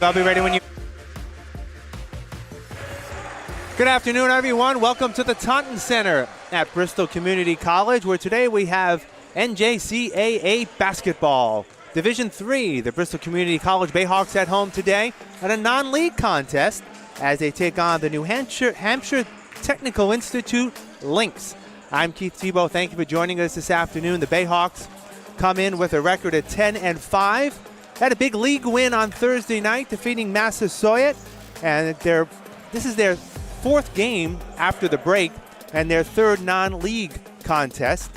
I'll be ready when you... Good afternoon, everyone. Welcome to the Taunton Center at Bristol Community College, where today we have NJCAA basketball. Division III, the Bristol Community College Bayhawks at home today at a non-league contest as they take on the New Hampshire Technical Institute Lynx. I'm Keith Tebow. Thank you for joining us this afternoon. The Bayhawks come in with a record of 10-5. Had a big league win on Thursday night, defeating Massasoit, and this is their fourth game after the break and their third non-league contest.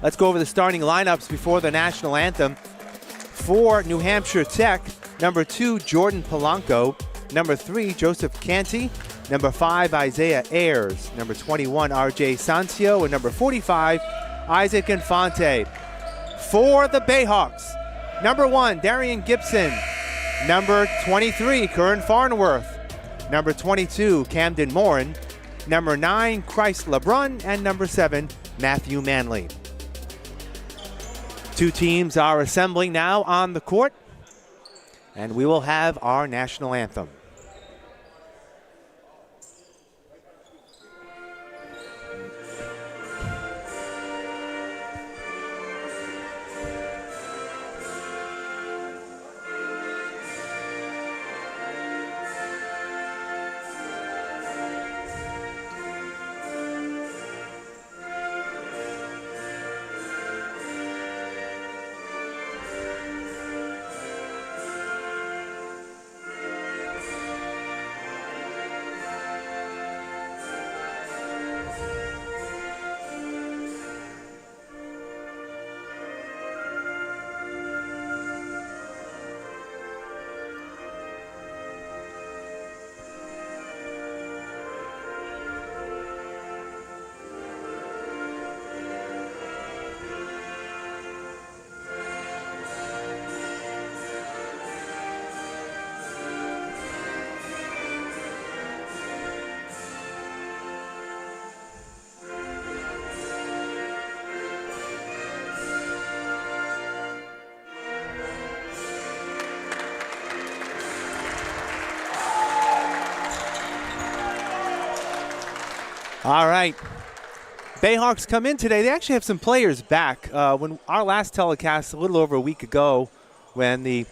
Let's go over the starting lineups before the national anthem. For New Hampshire Tech, number 2, Jordan Polanco. Number 3, Joseph Canty. Number 5, Isaiah Ayers. Number 21, RJ Sancio. And number 45, Isaac Infante. For the Bayhawks, number 1, Darian Gibson. Number 23, Curran Farnworth. Number 22, Camden Morin. Number 9, Christ LeBrun. And number 7, Matthew Manley. Two teams are assembling now on the court, and we will have our national anthem. All right. Bayhawks come in today. They actually have some players back. When our last telecast a little over a week ago, when the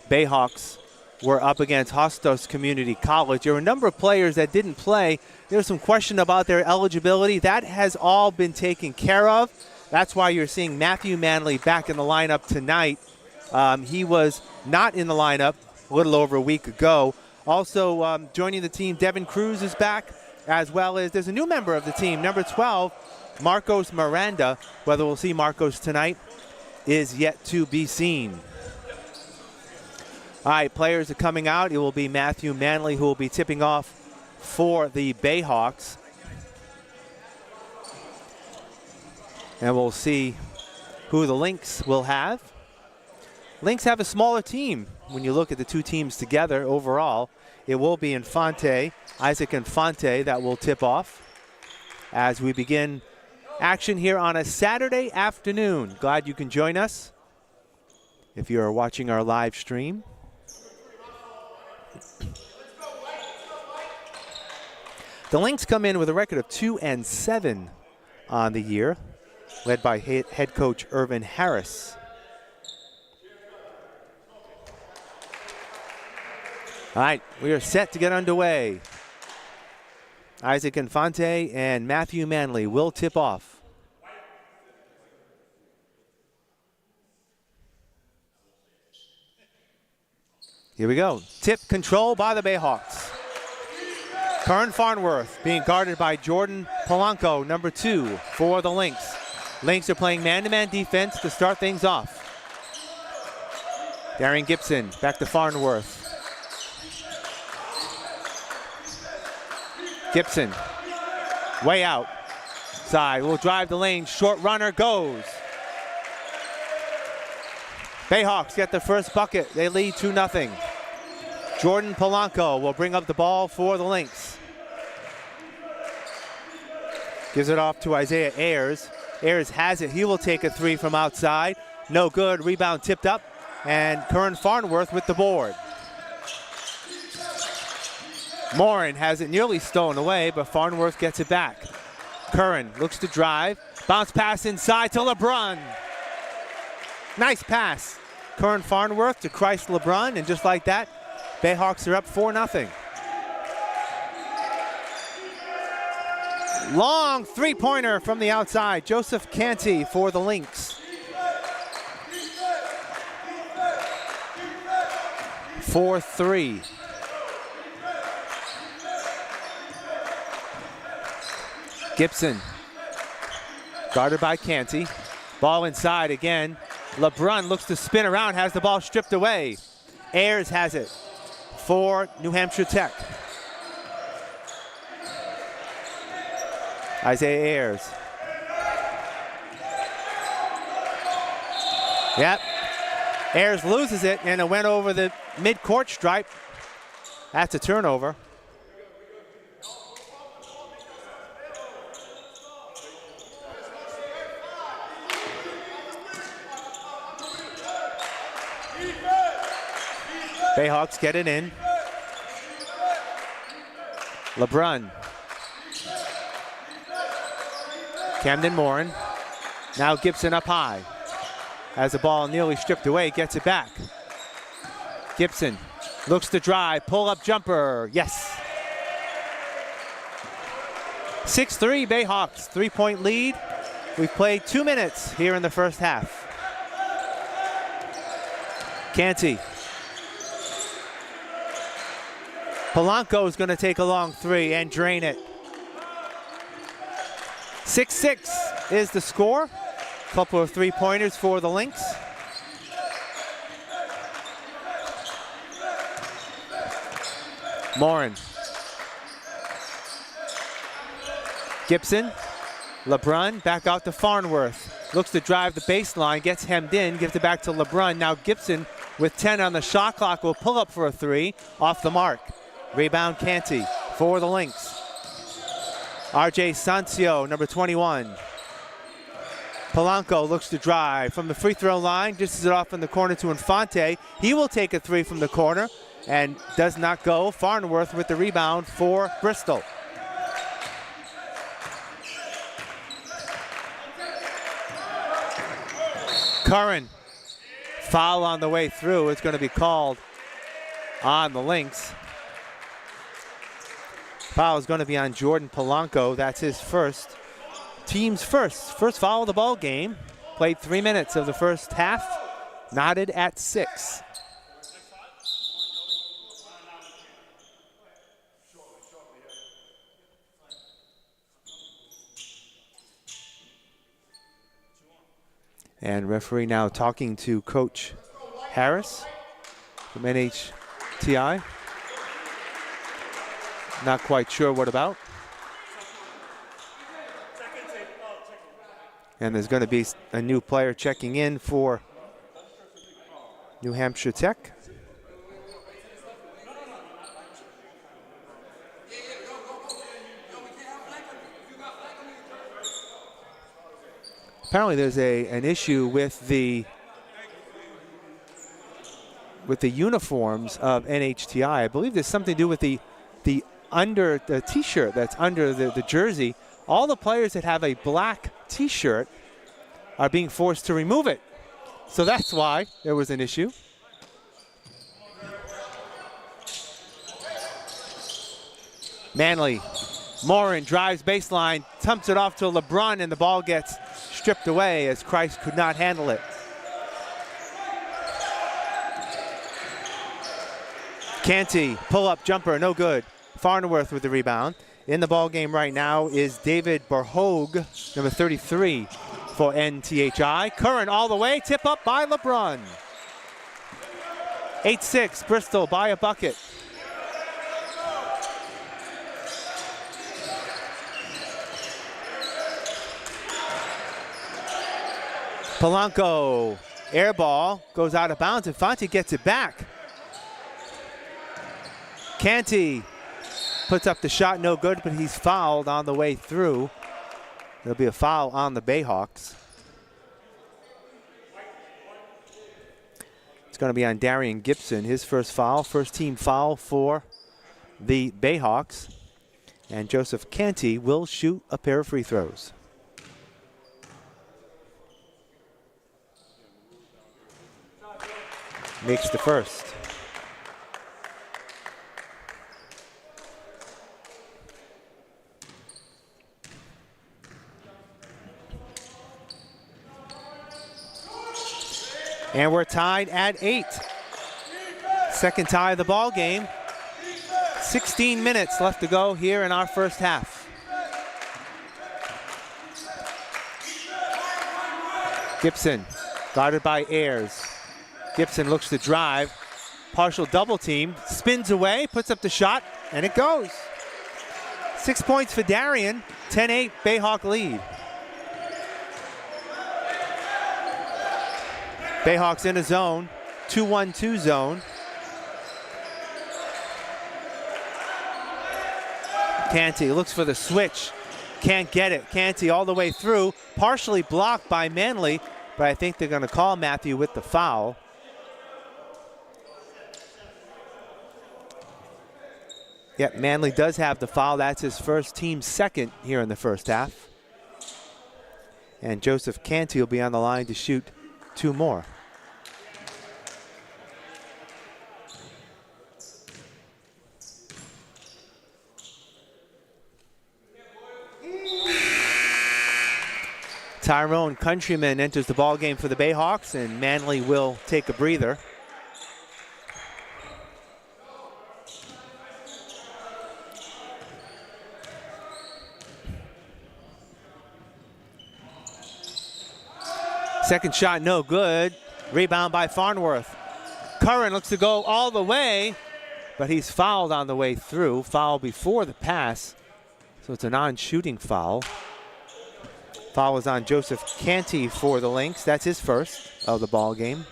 Bayhawks were up against Hostos Community College, there were a number of players that didn't play. There was some question about their eligibility. That has all been taken care of. That's why you're seeing Matthew Manley back in the lineup tonight. He was not in the lineup a little over a week ago. Also joining the team, Devin Cruz is back, as well as there's a new member of the team, number 12, Marcos Miranda. Whether we'll see Marcos tonight is yet to be seen. All right, players are coming out. It will be Matthew Manley who will be tipping off for the Bayhawks. And we'll see who the Lynx will have. Lynx have a smaller team when you look at the two teams together overall. It will be Isaac Infante, that will tip off as we begin action here on a Saturday afternoon. Glad you can join us if you are watching our live stream. The Lynx come in with a record of 2-7 on the year, led by head coach Irvin Harris. All right, we are set to get underway. Isaac Infante and Matthew Manley will tip off. Here we go. Tip control by the Bayhawks. Curran Farnworth being guarded by Jordan Polanco, number 2 for the Lynx. Lynx are playing man-to-man defense to start things off. Darian Gibson back to Farnworth. Gibson, way outside, will drive the lane, short runner goes. Bayhawks get the first bucket, they lead 2-0. Jordan Polanco will bring up the ball for the Lynx. Gives it off to Isaiah Ayers. Ayers has it, he will take a 3 from outside. No good, rebound tipped up, and Curran Farnworth with the board. Morin has it nearly stolen away, but Farnworth gets it back. Curran looks to drive. Bounce pass inside to LeBrun. Nice pass. Curran Farnworth to Christ LeBrun, and just like that, Bayhawks are up 4-0. Long three-pointer from the outside. Joseph Canty for the Lynx. 4-3. Gibson, guarded by Canty. Ball inside again. LeBrun looks to spin around, has the ball stripped away. Ayers has it for New Hampshire Tech. Isaiah Ayers. Yep. Ayers loses it, and it went over the mid-court stripe. That's a turnover. Bayhawks get it in. LeBrun. Camden Morin. Now Gibson up high. Has the ball nearly stripped away, gets it back. Gibson looks to drive, pull-up jumper, yes. 6-3 Bayhawks, 3-point lead. We've played 2 minutes here in the first half. Canty. Polanco is going to take a long three and drain it. 6-6 is the score. Couple of three-pointers for the Lynx. Morin. Gibson. LeBrun back out to Farnworth. Looks to drive the baseline, gets hemmed in, gives it back to LeBrun. Now Gibson with 10 on the shot clock will pull up for a three, off the mark. Rebound Canty for the Lynx. RJ Sancio, number 21. Polanco looks to drive from the free throw line, dishes it off in the corner to Infante. He will take a three from the corner and does not go. Farnworth with the rebound for Bristol. Curran, foul on the way through. It's going to be called on the Lynx. Foul is going to be on Jordan Polanco. That's his first, team's first foul of the ball game. Played 3 minutes of the first half, knotted at 6. And referee now talking to Coach Harris from NHTI. Not quite sure what about. And there's going to be a new player checking in for New Hampshire Tech. Apparently there's an issue with the uniforms of NHTI. I believe there's something to do with the under the t-shirt that's under the jersey. All the players that have a black t-shirt are being forced to remove it. So that's why there was an issue. Manley. Morin drives baseline, dumps it off to LeBrun, and the ball gets stripped away as Christ could not handle it. Canty, pull-up jumper, no good. Farnworth with the rebound. In the ball game right now is David Barhogue, number 33 for NTHI. Curran all the way, tip up by LeBrun. 8-6, Bristol by a bucket. Polanco, air ball, goes out of bounds. Infante gets it back. Canty puts up the shot, no good, but he's fouled on the way through. There'll be a foul on the Bayhawks. It's going to be on Darian Gibson, his first foul, first team foul for the Bayhawks. And Joseph Canty will shoot a pair of free throws. Makes the first. And we're tied at 8. Second tie of the ball game. 16 minutes left to go here in our first half. Gibson, guarded by Ayers. Gibson looks to drive. Partial double team, spins away, puts up the shot, and it goes. 6 points for Darian, 10-8 Bayhawk lead. Bayhawks in a zone, 2-1-2 zone. Canty looks for the switch, can't get it. Canty all the way through, partially blocked by Manley, but I think they're going to call Matthew with the foul. Yep, Manley does have the foul. That's his first, team second here in the first half. And Joseph Canty will be on the line to shoot 2 more. Tyrone Countryman enters the ball game for the Bayhawks, and Manley will take a breather. Second shot, no good. Rebound by Farnworth. Curran looks to go all the way, but he's fouled on the way through. Foul before the pass, so it's a non-shooting foul. Foul is on Joseph Canty for the Lynx. That's his first of the ball game.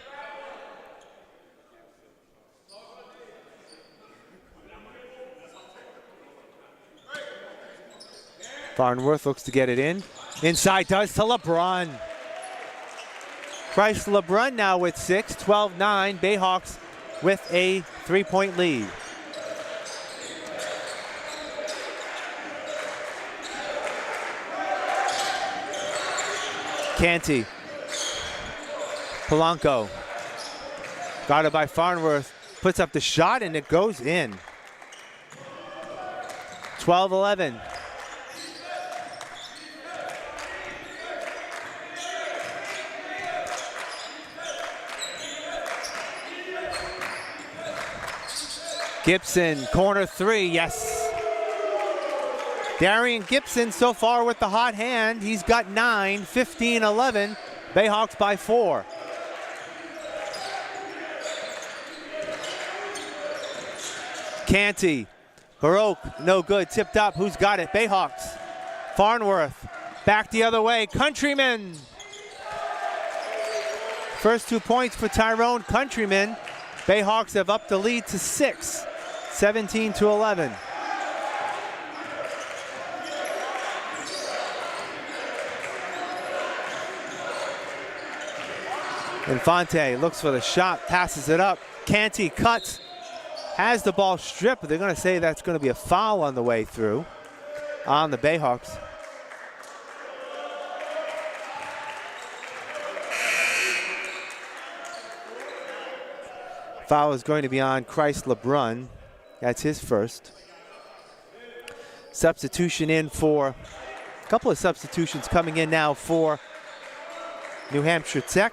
Farnworth looks to get it in. Inside does to LeBrun. Bryce LeBrun now with 6, 12-9. Bayhawks with a 3-point lead. Canty. Polanco. Guarded by Farnworth. Puts up the shot and it goes in. 12-11. Gibson, corner 3, yes. Darian Gibson so far with the hot hand. He's got 9, 15-11. Bayhawks by 4. Canty, Baroque, no good, tipped up. Who's got it? Bayhawks. Farnworth, back the other way. Countryman. First 2 points for Tyrone Countryman. Bayhawks have upped the lead to 6, 17-11. Infante looks for the shot, passes it up. Canty cuts, has the ball stripped, but they're going to say that's going to be a foul on the way through on the Bayhawks. Foul is going to be on Christ LeBrun. That's his first. Substitution in for, a couple of substitutions coming in now for New Hampshire Tech.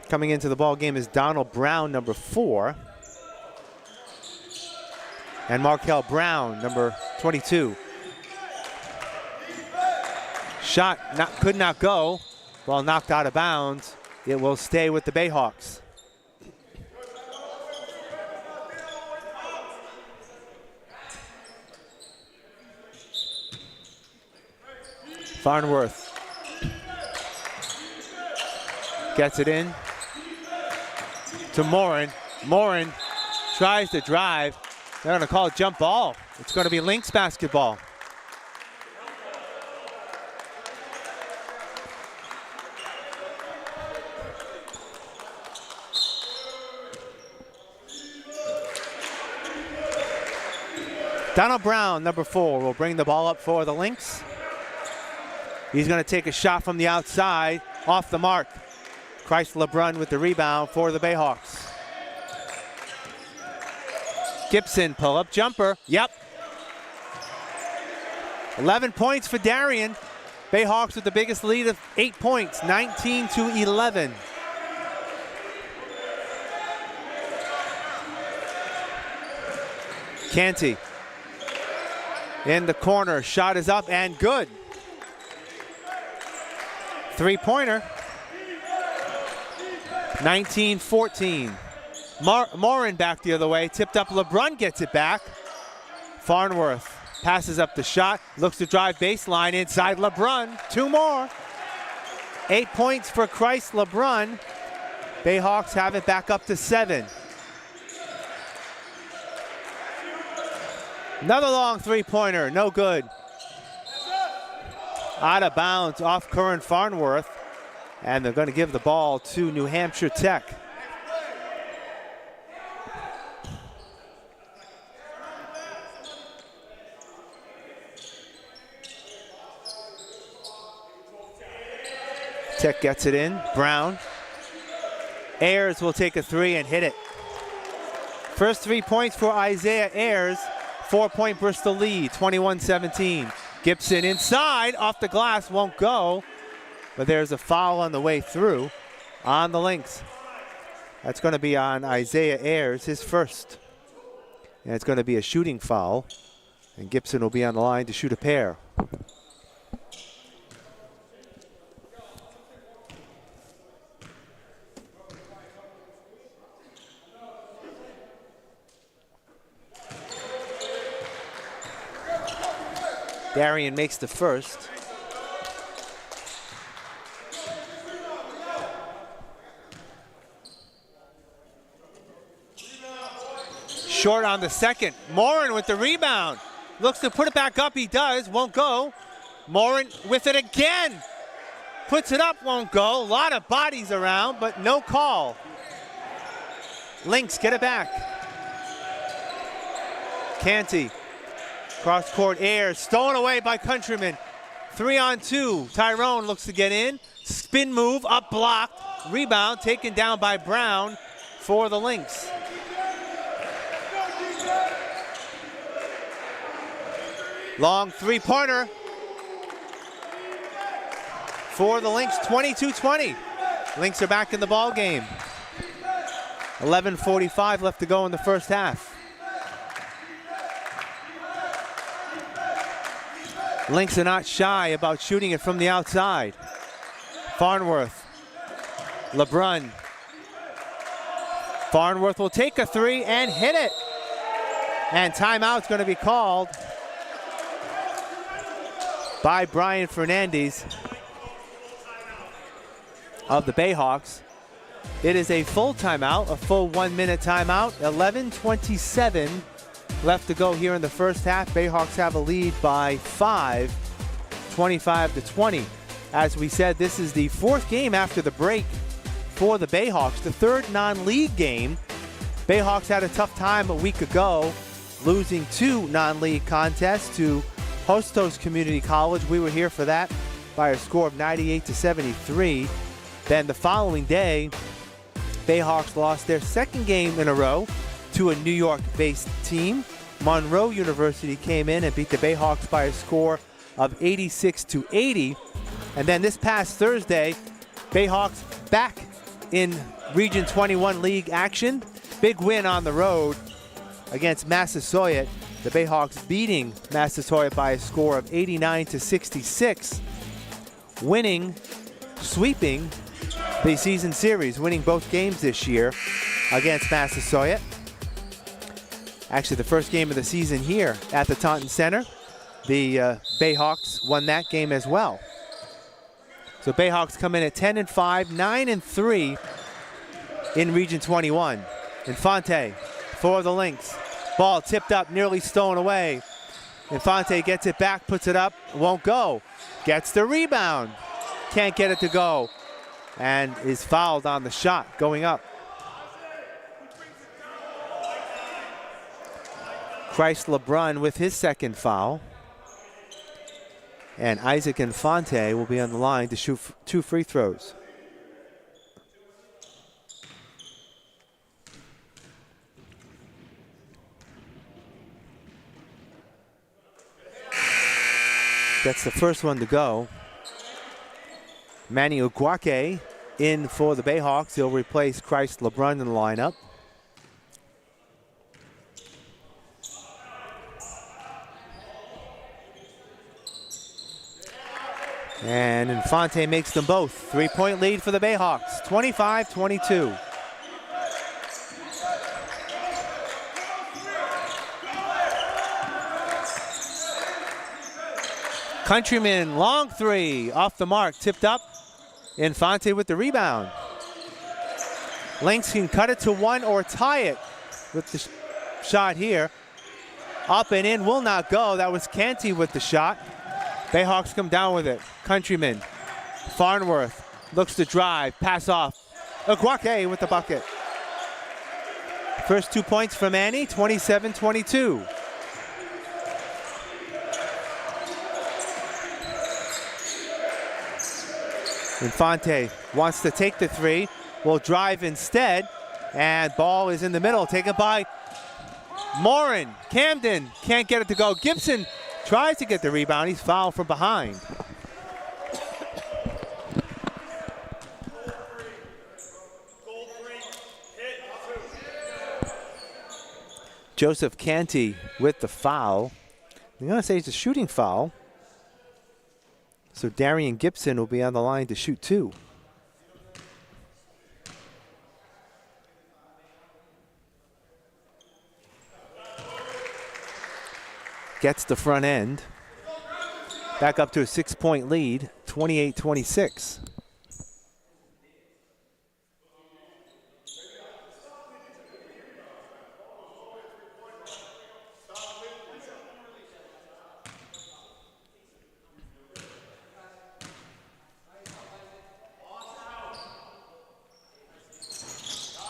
Coming into the ball game is Donald Brown, number 4. And Markel Brown, number 22. Shot could not go. Ball knocked out of bounds. It will stay with the Bayhawks. Farnworth gets it in to Morin. Morin tries to drive. They're going to call it jump ball. It's going to be Lynx basketball. Donald Brown, number 4, will bring the ball up for the Lynx. He's going to take a shot from the outside, off the mark. Christ LeBrun with the rebound for the Bayhawks. Gibson, pull-up jumper. Yep. 11 points for Darian. Bayhawks with the biggest lead of 8 points, 19-11. Canty in the corner, shot is up and good. Three-pointer, 19-14. Morin back the other way, tipped up, LeBrun gets it back. Farnworth passes up the shot, looks to drive baseline inside LeBrun, 2 more. 8 points for Christ LeBrun. Bayhawks have it back up to 7. Another long three-pointer, no good. Out of bounds off Curran Farnworth, and they're going to give the ball to New Hampshire Tech. Tech gets it in, Brown. Ayers will take a 3 and hit it. First 3 points for Isaiah Ayers, 4-point Bristol lead, 21-17. Gibson inside, off the glass, won't go, but there's a foul on the way through on the Lynx. That's going to be on Isaiah Ayers, his first. And it's going to be a shooting foul, and Gibson will be on the line to shoot a pair. Darian makes the first. Short on the second. Morin with the rebound. Looks to put it back up, he does, won't go. Morin with it again. Puts it up, won't go. A lot of bodies around, but no call. Lynx get it back. Canty. Cross-court Ayers, stolen away by Countryman. 3-on-2, Tyrone looks to get in. Spin move, up blocked. Rebound taken down by Brown for the Lynx. Long three-pointer for the Lynx, 22-20. Lynx are back in the ball game. 11:45 left to go in the first half. Lynx are not shy about shooting it from the outside. Farnworth, LeBrun. Farnworth will take a 3 and hit it. And timeout's going to be called by Brian Fernandez of the Bayhawks. It is a full timeout, a full 1-minute timeout. 11:27 left to go here in the first half. Bayhawks have a lead by 5, 25-20. As we said, this is the 4th game after the break for the Bayhawks, the 3rd non-league game. Bayhawks had a tough time a week ago, losing 2 non-league contests to Hostos Community College. We were here for that by a score of 98-73. Then the following day, Bayhawks lost their 2nd game in a row to a New York-based team. Monroe University came in and beat the Bayhawks by a score of 86-80. And then this past Thursday, Bayhawks back in Region 21 League action. Big win on the road against Massasoit. The Bayhawks beating Massasoit by a score of 89-66, sweeping the season series, winning both games this year against Massasoit. Actually, the first game of the season here at the Taunton Center. The Bayhawks won that game as well. So Bayhawks come in at 10-5, 9-3 in Region 21. Infante for the Lynx. Ball tipped up, nearly stolen away. Infante gets it back, puts it up, won't go. Gets the rebound. Can't get it to go. And is fouled on the shot going up. Christ LeBrun with his second foul. And Isaac Infante will be on the line to shoot 2 free throws. That's the first one to go. Manny Uguake in for the Bayhawks. He'll replace Christ LeBrun in the lineup. And Infante makes them both. 3-point lead for the Bayhawks, 25-22. Countryman, long three, off the mark, tipped up. Infante with the rebound. Lynx can cut it to 1 or tie it with the shot here. Up and in, will not go. That was Canty with the shot. Bayhawks come down with it. Countryman, Farnworth looks to drive, pass off. Aguake with the bucket. First 2 points for Manny, 27-22. Infante wants to take the three, will drive instead, and ball is in the middle, taken by Morin. Camden can't get it to go. Gibson tries to get the rebound. He's fouled from behind. Joseph Canty with the foul. I'm going to say it's a shooting foul. So Darian Gibson will be on the line to shoot 2. Gets the front end. Back up to a 6-point lead, 28-26.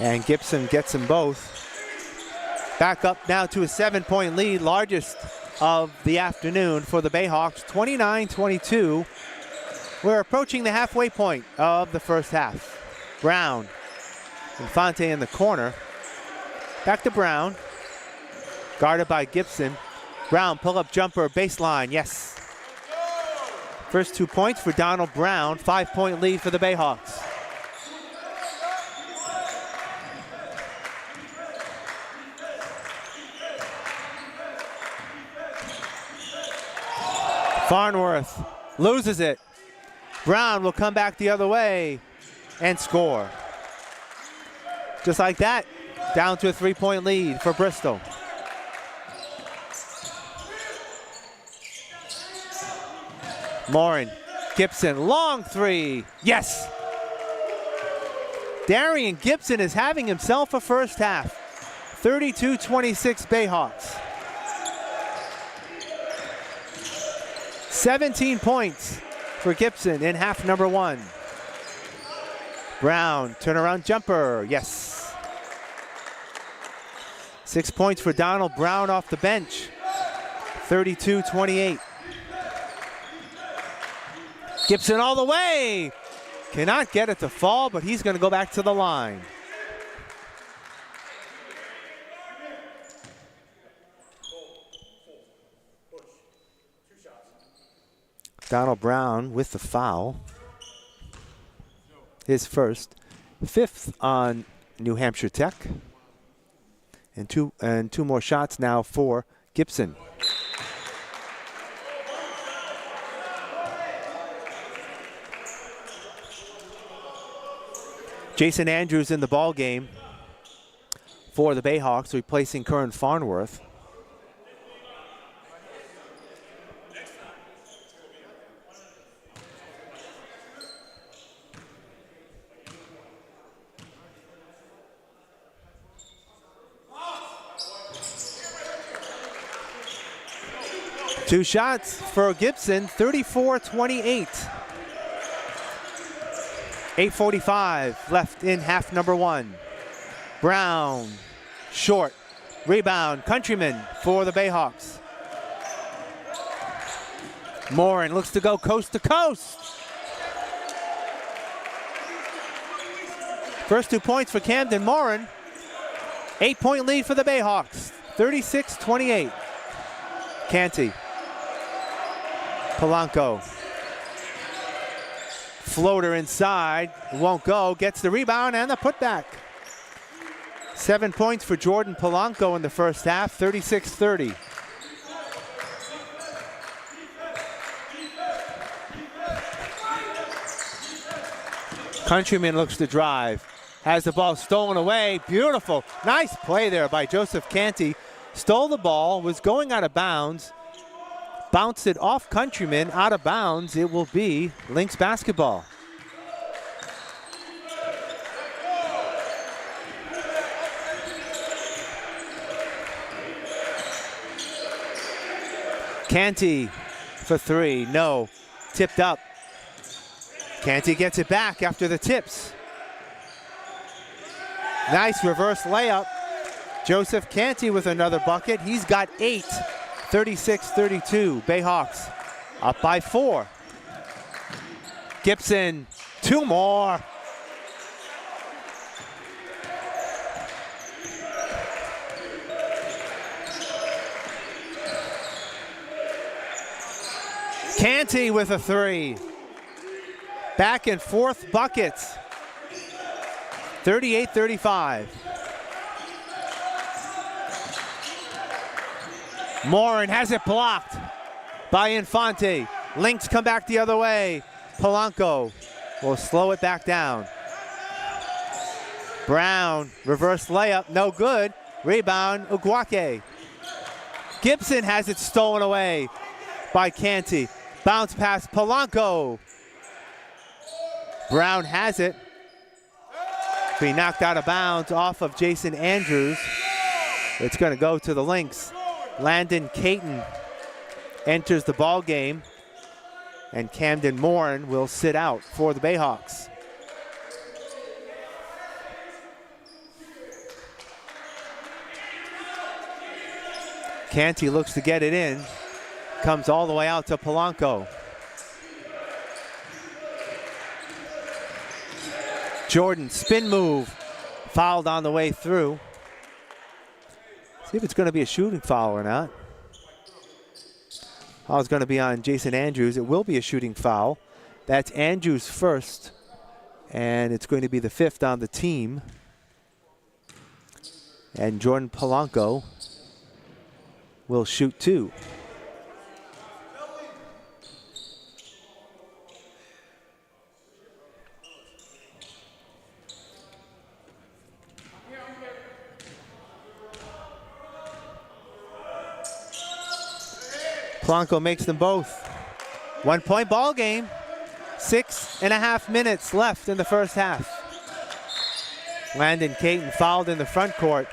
And Gibson gets them both. Back up now to a 7-point lead, largest of the afternoon for the Bayhawks, 29-22. We're approaching the halfway point of the first half. Brown, Infante in the corner. Back to Brown, guarded by Gibson. Brown, pull-up jumper, baseline, yes. First 2 points for Donald Brown, 5-point lead for the Bayhawks. Farnworth loses it. Brown will come back the other way and score. Just like that, down to a 3-point lead for Bristol. Morin, Gibson, long three, yes! Darian Gibson is having himself a first half. 32-26 Bayhawks. 17 points for Gibson in half number 1. Brown, turnaround jumper, yes. 6 points for Donald Brown off the bench. 32-28. Gibson all the way. Cannot get it to fall, but he's going to go back to the line. Donald Brown with the foul. His first. 5th on New Hampshire Tech. And two more shots now for Gibson. Jason Andrews in the ball game for the Bayhawks, replacing Curran Farnworth. Two shots for Gibson, 34-28. 8:45 left in half number 1. Brown, short, Rebound, Countryman for the Bayhawks. Morin looks to go coast to coast. First 2 points for Camden Morin. 8-point lead for the Bayhawks, 36-28. Canty. Polanco. Floater inside, won't go, gets the rebound and the putback. 7 points for Jordan Polanco in the first half, 36-30. Countryman looks to drive. Has the ball stolen away. Beautiful. Nice play there by Joseph Canty. Stole the ball, was going out of bounds. Bounced it off Countryman, out of bounds. It will be Lynx basketball. Canty for three, no. Tipped up. Canty gets it back after the tips. Nice reverse layup. Joseph Canty with another bucket. He's got 8, 36-32. Bayhawks up by 4. Gibson, 2 more. Canty with a 3. Back and forth buckets. 38-35. Morin has it blocked by Infante. Lynx come back the other way. Polanco will slow it back down. Brown, reverse layup, no good. Rebound, Uguake. Gibson has it stolen away by Canty. Bounce pass, Polanco. Brown has it. Be knocked out of bounds off of Jason Andrews. It's going to go to the Lynx. Landon Caton enters the ball game, and Camden Morin will sit out for the Bayhawks. Canty looks to get it in. Comes all the way out to Polanco. Jordan, spin move, fouled on the way through. See if it's going to be a shooting foul or not. Foul is going to be on Jason Andrews. It will be a shooting foul. That's Andrews first, and it's going to be the 5th on the team. And Jordan Polanco will shoot 2. Polanco makes them both. 1-point ball game. 6.5 minutes left in the first half. Landon Caton fouled in the front court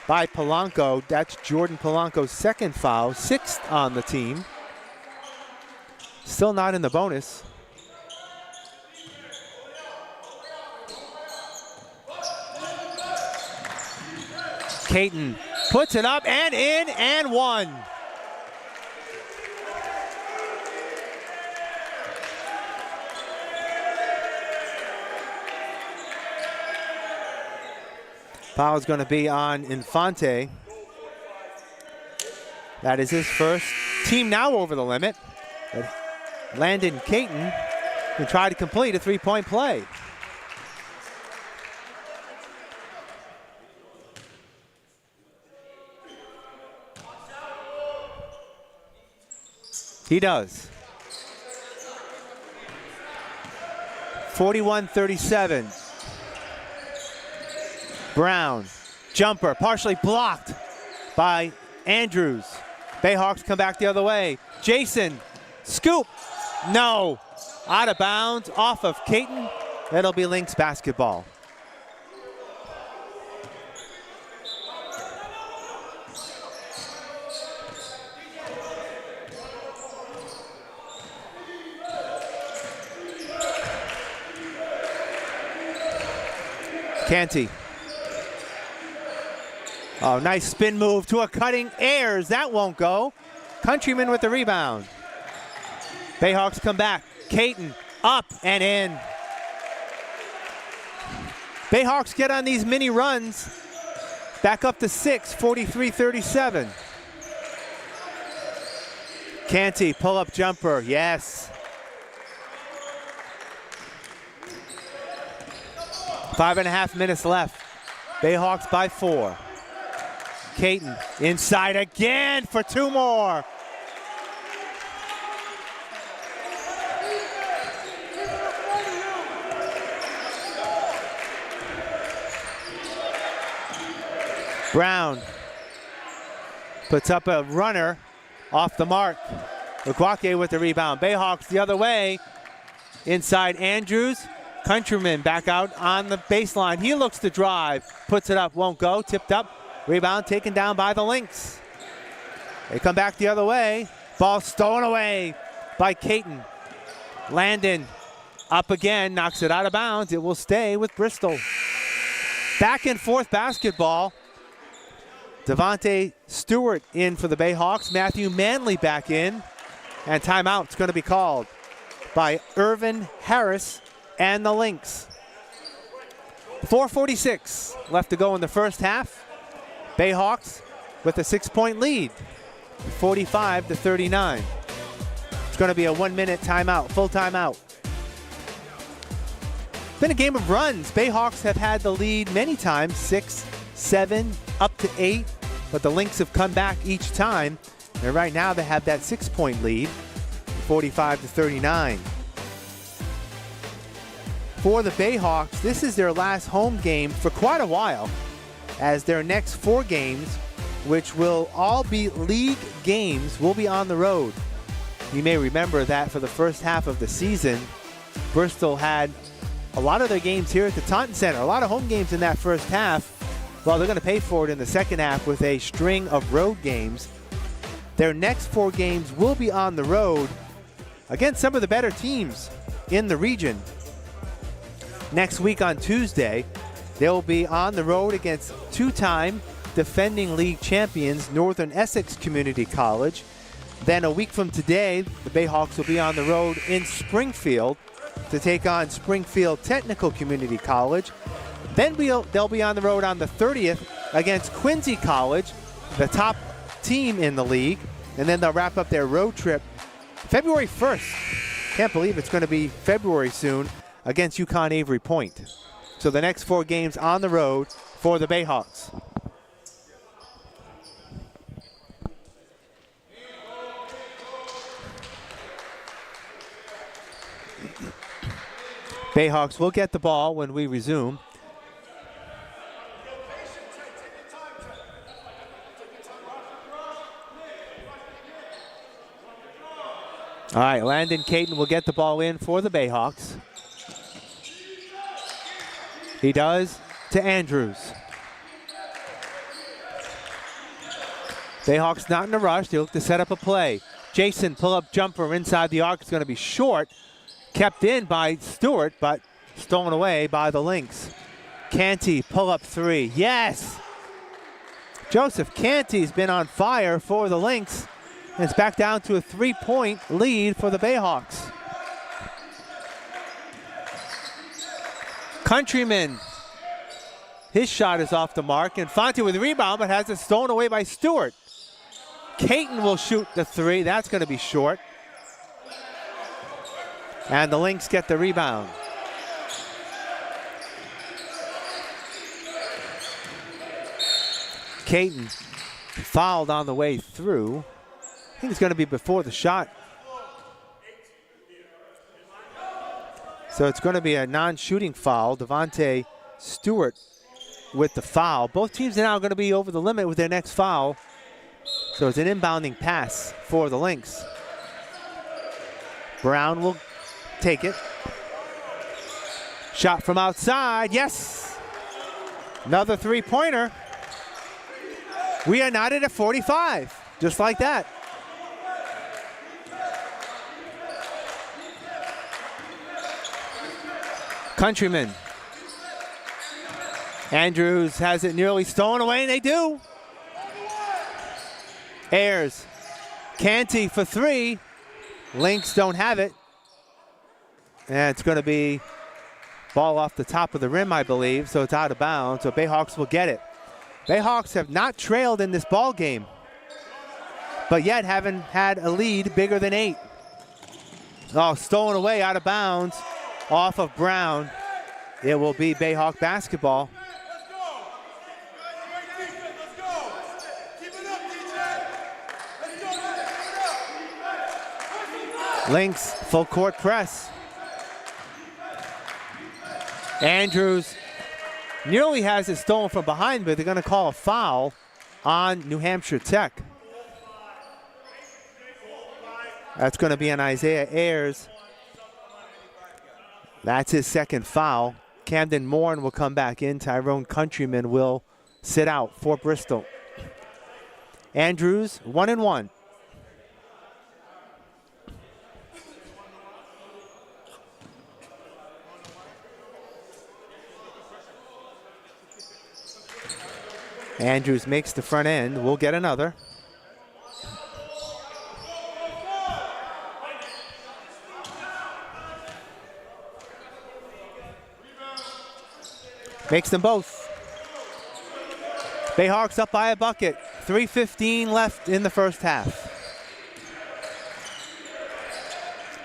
by Polanco. That's Jordan Polanco's 2nd foul, 6th on the team. Still not in the bonus. Caton puts it up and in and 1. Foul is going to be on Infante. That is his first. Team now over the limit. But Landon Caton can try to complete a 3-point play. He does. 41-37. Brown, jumper, partially blocked by Andrews. Bayhawks come back the other way. Jason, scoop, no. Out of bounds, off of Caton. That'll be Lynx basketball. Canty. Oh, nice spin move to a cutting airs. That won't go. Countryman with the rebound. Bayhawks come back. Caton up and in. Bayhawks get on these mini runs. Back up to 6, 43-37. Canty, pull-up jumper, yes. 5.5 minutes left. Bayhawks by 4. Caton inside again for 2 more. Brown puts up a runner off the mark. Lukwake with the rebound. Bayhawks the other way. Inside Andrews. Countryman back out on the baseline. He looks to drive. Puts it up. Won't go. Tipped up. Rebound taken down by the Lynx. They come back the other way. Ball stolen away by Caton. Landon up again. Knocks it out of bounds. It will stay with Bristol. Back and forth basketball. Devontae Stewart in for the Bayhawks. Matthew Manley back in. And timeout's going to be called by Irvin Harris and the Lynx. 4:46 left to go in the first half. Bayhawks with a 6-point lead, 45-39. It's going to be a 1-minute timeout, full timeout. Been a game of runs. Bayhawks have had the lead many times, 6, 7, up to 8, but the Lynx have come back each time. And right now they have that 6-point lead, 45-39. For the Bayhawks, this is their last home game for quite a while, as their next 4 games, which will all be league games, will be on the road. You may remember that for the first half of the season, Bristol had a lot of their games here at the Taunton Center, a lot of home games in that first half. Well, they're going to pay for it in the second half with a string of road games. Their next 4 games will be on the road against some of the better teams in the region. Next week on Tuesday, they'll be on the road against 2-time defending league champions Northern Essex Community College. Then a week from today, the Bayhawks will be on the road in Springfield to take on Springfield Technical Community College. Then they'll be on the road on the 30th against Quincy College, the top team in the league. And then they'll wrap up their road trip February 1st. Can't believe it's going to be February soon, against UConn Avery Point. So the next 4 games on the road for the Bayhawks. Bayhawks will get the ball when we resume. All right, Landon Caton will get the ball in for the Bayhawks. He does to Andrews. Bayhawks not in a rush. They look to set up a play. Jason, pull-up jumper inside the arc. It's going to be short. Kept in by Stewart, but stolen away by the Lynx. Canty, pull-up 3. Yes! Joseph Canty's been on fire for the Lynx. And it's back down to a 3-point lead for the Bayhawks. Countryman, his shot is off the mark, and Fonte with the rebound, but has it stolen away by Stewart. Caton will shoot the 3. That's going to be short. And the Lynx get the rebound. Caton fouled on the way through. I think it's going to be before the shot. So it's going to be a non-shooting foul. Devontae Stewart with the foul. Both teams are now going to be over the limit with their next foul. So it's an inbounding pass for the Lynx. Brown will take it. Shot from outside. Yes! Another 3-pointer. We are knotted at 45. Just like that. Countryman. Andrews has it nearly stolen away, and they do. Ayers. Canty for three. Lynx don't have it. And it's going to be ball off the top of the rim, I believe, so it's out of bounds. So Bayhawks will get it. Bayhawks have not trailed in this ball game, but yet haven't had a lead bigger than 8. Oh, stolen away, out of bounds, off of Brown. It will be Bayhawk basketball. Lynx, full court press. Andrews nearly has it stolen from behind, but they're going to call a foul on New Hampshire Tech. That's going to be on Isaiah Ayers. That's his second foul. Camden Morin will come back in. Tyrone Countryman will sit out for Bristol. Andrews, 1-1. Andrews makes the front end. We'll get another. Makes them both. Bayhawks up by a bucket. 3:15 left in the first half.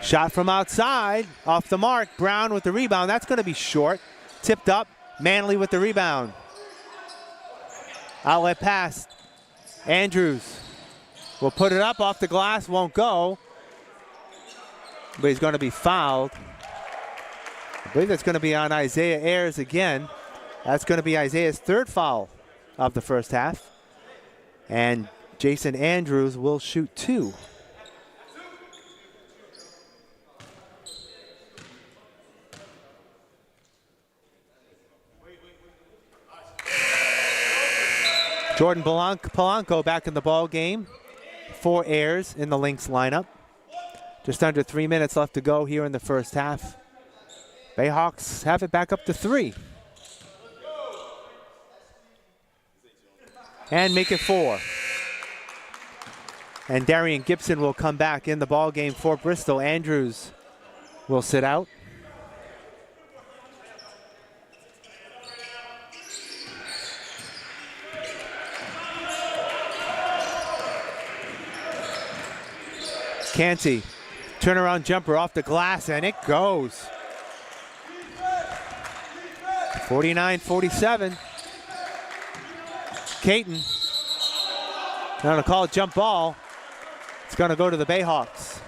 Shot from outside, off the mark. Brown with the rebound. That's going to be short. Tipped up. Manley with the rebound. Outlet pass. Andrews will put it up off the glass. Won't go. But he's going to be fouled. I believe that's going to be on Isaiah Ayers again. That's going to be Isaiah's third foul of the first half. And Jason Andrews will shoot 2. Jordan Polanco back in the ball game for Ayers in the Lynx lineup. Just under 3 minutes left to go here in the first half. Bayhawks have it back up to 3. And make it 4. And Darian Gibson will come back in the ball game for Bristol. Andrews will sit out. Canty, turnaround jumper off the glass, and it goes. 49-47. Caton, going to call it jump ball. It's going to go to the Bayhawks.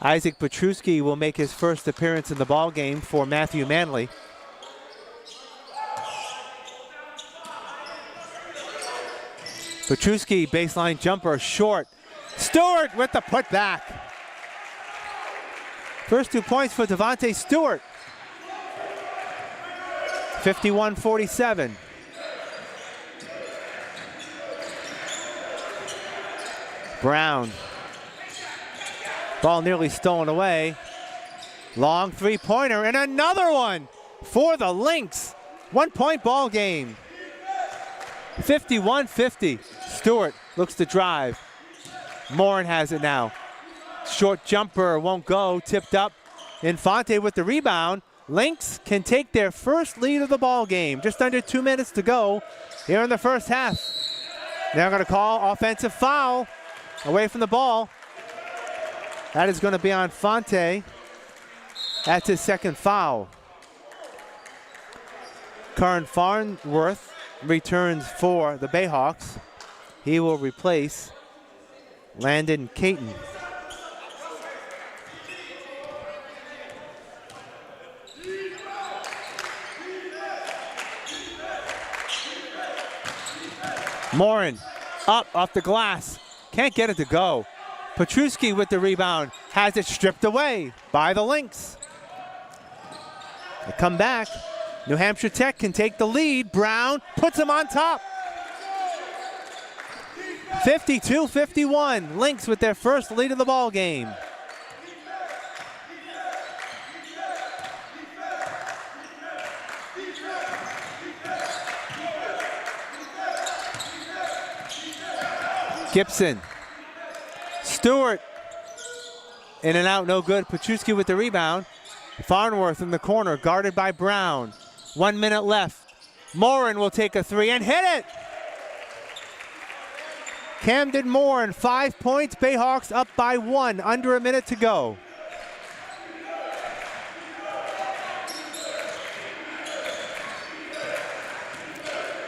Isaac Petruski will make his first appearance in the ball game for Matthew Manley. Petruski, baseline jumper, short. Stewart with the putback. First 2 points for Devontae Stewart. 51-47. Brown. Ball nearly stolen away. Long three-pointer and another one for the Lynx. 1 point ball game. 51-50. Stewart looks to drive. Morin has it now. Short jumper won't go. Tipped up. Infante with the rebound. Lynx can take their first lead of the ball game. Just under 2 minutes to go here in the first half. They're going to call offensive foul away from the ball. That is going to be on Fonte. That's his second foul. Curran Farnworth returns for the Bayhawks. He will replace Landon Caton. Morin up off the glass. Can't get it to go. Petruski with the rebound. Has it stripped away by the Lynx. They come back. New Hampshire Tech can take the lead. Brown puts him on top. 52-51. Lynx with their first lead of the ball game. Gibson. Stewart. In and out, no good. Petruski with the rebound. Farnworth in the corner, guarded by Brown. 1 minute left. Morin will take a three and hit it. Camden Morin, 5 points. Bayhawks up by 1, under a minute to go.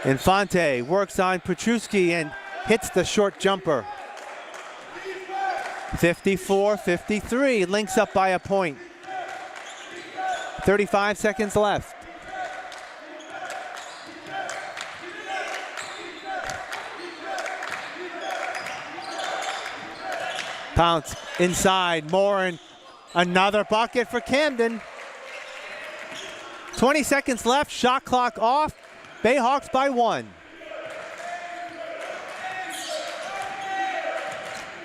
Infante works on Petruski and hits the short jumper. 54-53, Lynx up by a point. 35 seconds left. Pounce inside, Morin, another bucket for Camden. 20 seconds left, shot clock off, Bayhawks by 1.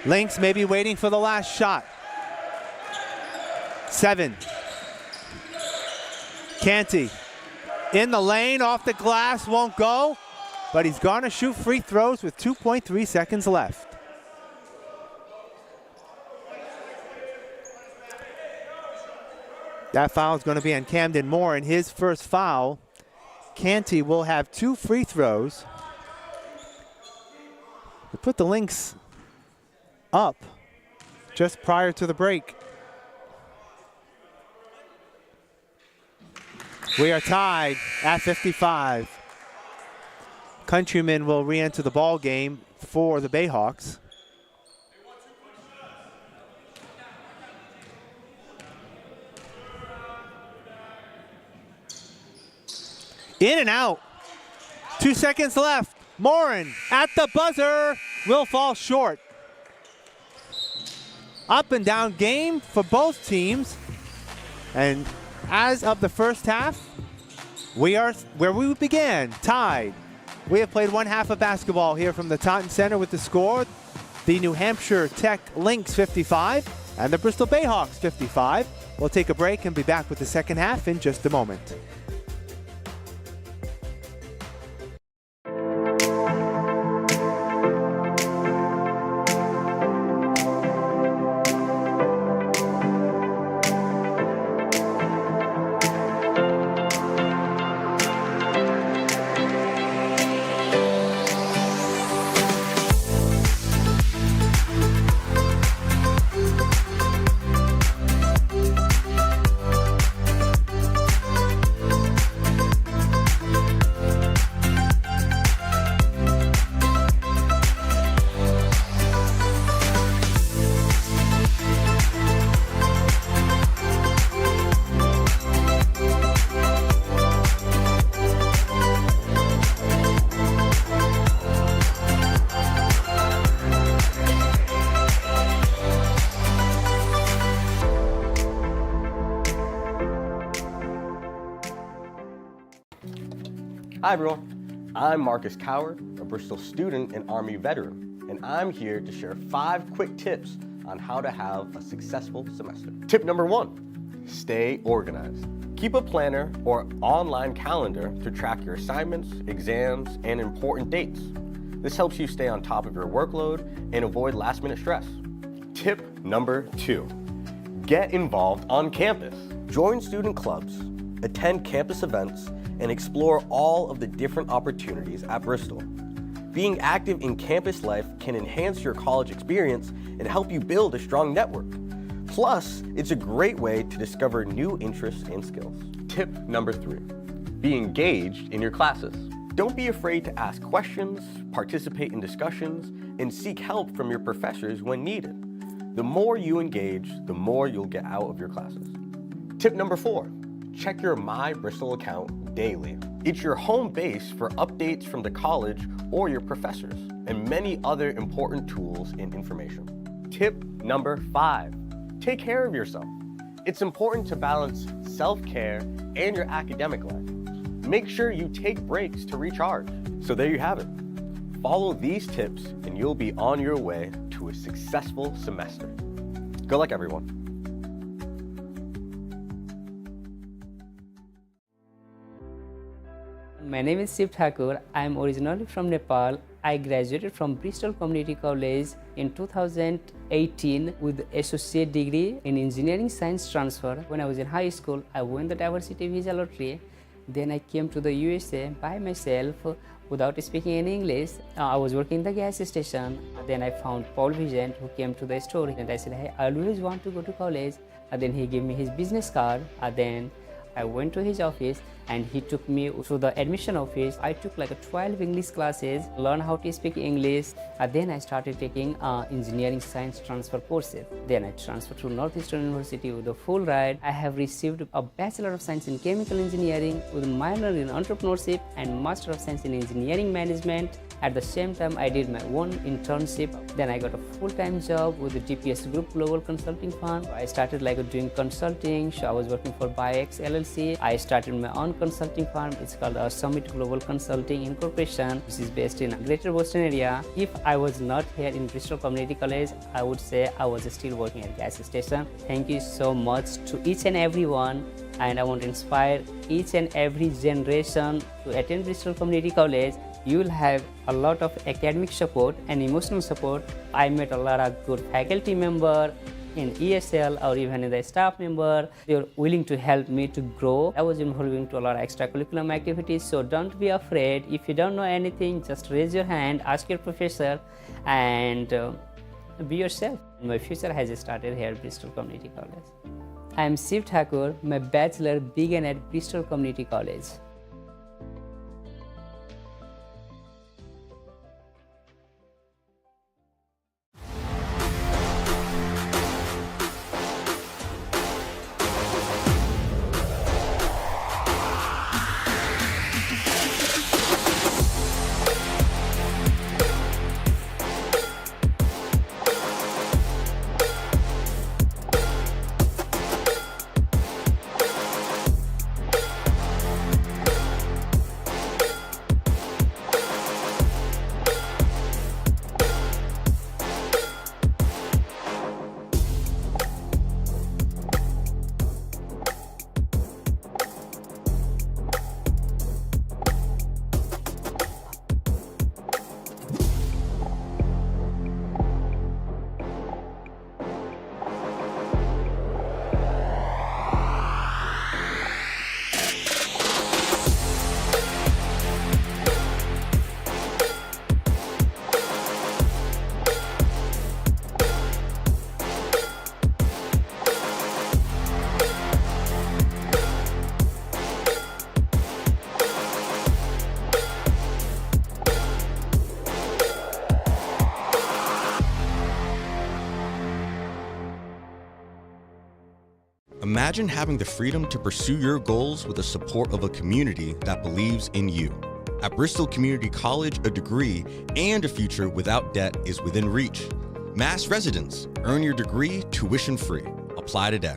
Lynx may be waiting for the last shot. 7. Canty in the lane, off the glass, won't go, but he's gonna shoot free throws with 2.3 seconds left. That foul is gonna be on Camden Morin, his first foul. Canty will have 2 free throws to put the Lynx up just prior to the break. We are tied at 55. Countryman will re-enter the ball game for the Bayhawks. In and out. 2 seconds left. Morin at the buzzer will fall short. Up and down game for both teams. And as of the first half, we are where we began, tied. We have played one half of basketball here from the Taunton Center with the score. The New Hampshire Tech Lynx 55 and the Bristol Bayhawks 55. We'll take a break and be back with the second half in just a moment. Hi everyone, I'm Marcus Coward, a Bristol student and Army veteran, and I'm here to share 5 quick tips on how to have a successful semester. Tip number 1, stay organized. Keep a planner or online calendar to track your assignments, exams, and important dates. This helps you stay on top of your workload and avoid last-minute stress. Tip number 2, get involved on campus. Join student clubs, attend campus events, and explore all of the different opportunities at Bristol. Being active in campus life can enhance your college experience and help you build a strong network. Plus, it's a great way to discover new interests and skills. Tip number 3, be engaged in your classes. Don't be afraid to ask questions, participate in discussions, and seek help from your professors when needed. The more you engage, the more you'll get out of your classes. Tip number 4, check your My Bristol account daily. It's your home base for updates from the college or your professors, and many other important tools and information. Tip number 5, take care of yourself. It's important to balance self-care and your academic life. Make sure you take breaks to recharge. So there you have it. Follow these tips and you'll be on your way to a successful semester. Good luck, everyone. My name is Shiv Thakur. I am originally from Nepal. I graduated from Bristol Community College in 2018 with associate degree in engineering science transfer. When I was in high school, I won the diversity visa lottery. Then I came to the USA by myself without speaking any English. I was working in the gas station. Then I found Paul Vigent, who came to the store, and I said, hey, I always want to go to college. Then he gave me his business card. Then I went to his office and he took me to the admission office. I took like 12 English classes, learned how to speak English. Then I started taking engineering science transfer courses. Then I transferred to Northeastern University with a full ride. I have received a Bachelor of Science in Chemical Engineering with a minor in entrepreneurship and Master of Science in Engineering Management. At the same time, I did my own internship. Then I got a full-time job with the DPS Group Global Consulting Firm. I started doing consulting. So I was working for Bayhawk LLC. I started my own consulting firm. It's called Summit Global Consulting Incorporation, which is based in Greater Boston area. If I was not here in Bristol Community College, I would say I was still working at gas station. Thank you so much to each and everyone. And I want to inspire each and every generation to attend Bristol Community College. You will have a lot of academic support and emotional support. I met a lot of good faculty members in ESL or even in the staff member. They were willing to help me to grow. I was involved into a lot of extracurricular activities, so don't be afraid. If you don't know anything, just raise your hand, ask your professor, and be yourself. My future has started here at Bristol Community College. I am Shiv Thakur. My bachelor began at Bristol Community College. Imagine having the freedom to pursue your goals with the support of a community that believes in you. At Bristol Community College, a degree and a future without debt is within reach. Mass residence. Earn your degree tuition free. Apply today.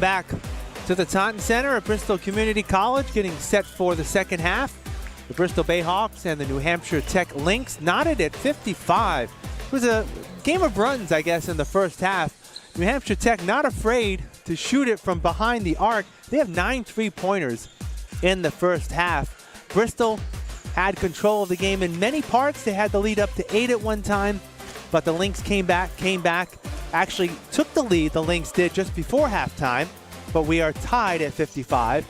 Back to the Taunton Center at Bristol Community College, getting set for the second half. The Bristol Bayhawks and the New Hampshire Tech Lynx knotted at 55. It was a game of runs, I guess, in the first half. New Hampshire Tech not afraid to shoot it from behind the arc. They have 9 three-pointers in the first half. Bristol had control of the game in many parts. They had the lead up to 8 at one time, but the Lynx came back, actually took the lead, the Lynx did, just before halftime, but we are tied at 55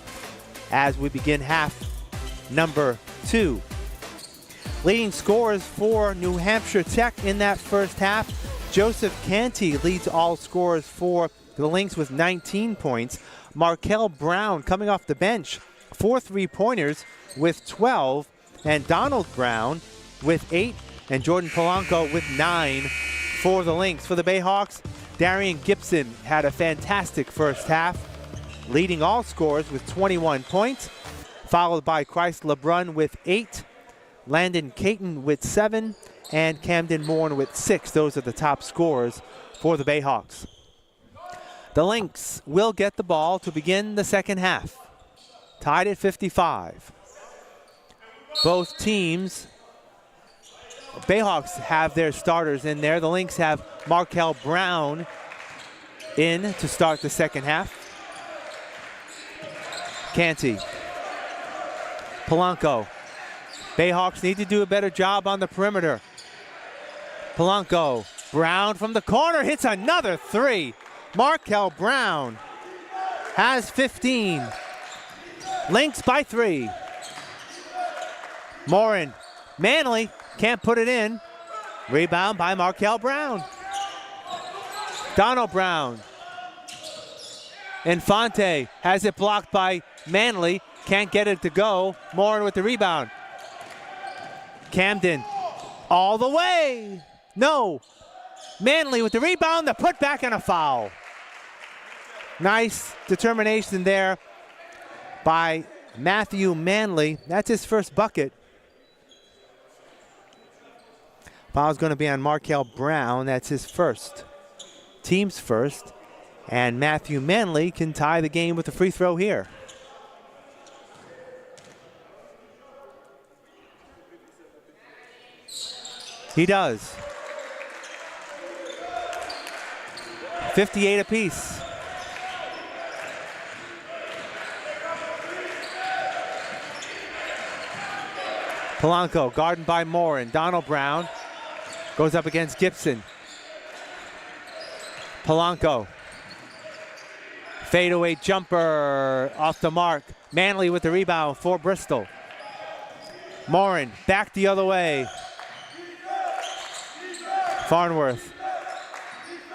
as we begin half number 2. Leading scorers for New Hampshire Tech in that first half. Joseph Canty leads all scorers for the Lynx with 19 points. Markel Brown coming off the bench, 4 three-pointers with 12. And Donald Brown with 8. And Jordan Polanco with 9 for the Lynx. For the Bayhawks, Darian Gibson had a fantastic first half, leading all scorers with 21 points, followed by Christ LeBrun with 8, Landon Caton with 7, and Camden Morn with 6. Those are the top scorers for the Bayhawks. The Lynx will get the ball to begin the second half, tied at 55. Both teams, Bayhawks have their starters in there. The Lynx have Markel Brown in to start the second half. Canty, Polanco. Bayhawks need to do a better job on the perimeter. Polanco, Brown from the corner hits another 3. Markel Brown has 15. Lynx by 3. Morin, Manley can't put it in. Rebound by Markel Brown. Donald Brown. Infante has it blocked by Manley. Can't get it to go. Morin with the rebound. Camden all the way. No. Manley with the rebound, the putback, and a foul. Nice determination there by Matthew Manley. That's his first bucket. Foul's going to be on Markel Brown. That's his first. Team's first. And Matthew Manley can tie the game with a free throw here. He does. 58 apiece. Polanco, guarded by Morin. Donald Brown goes up against Gibson. Polanco. Fadeaway jumper off the mark. Manley with the rebound for Bristol. Morin back the other way. Farnworth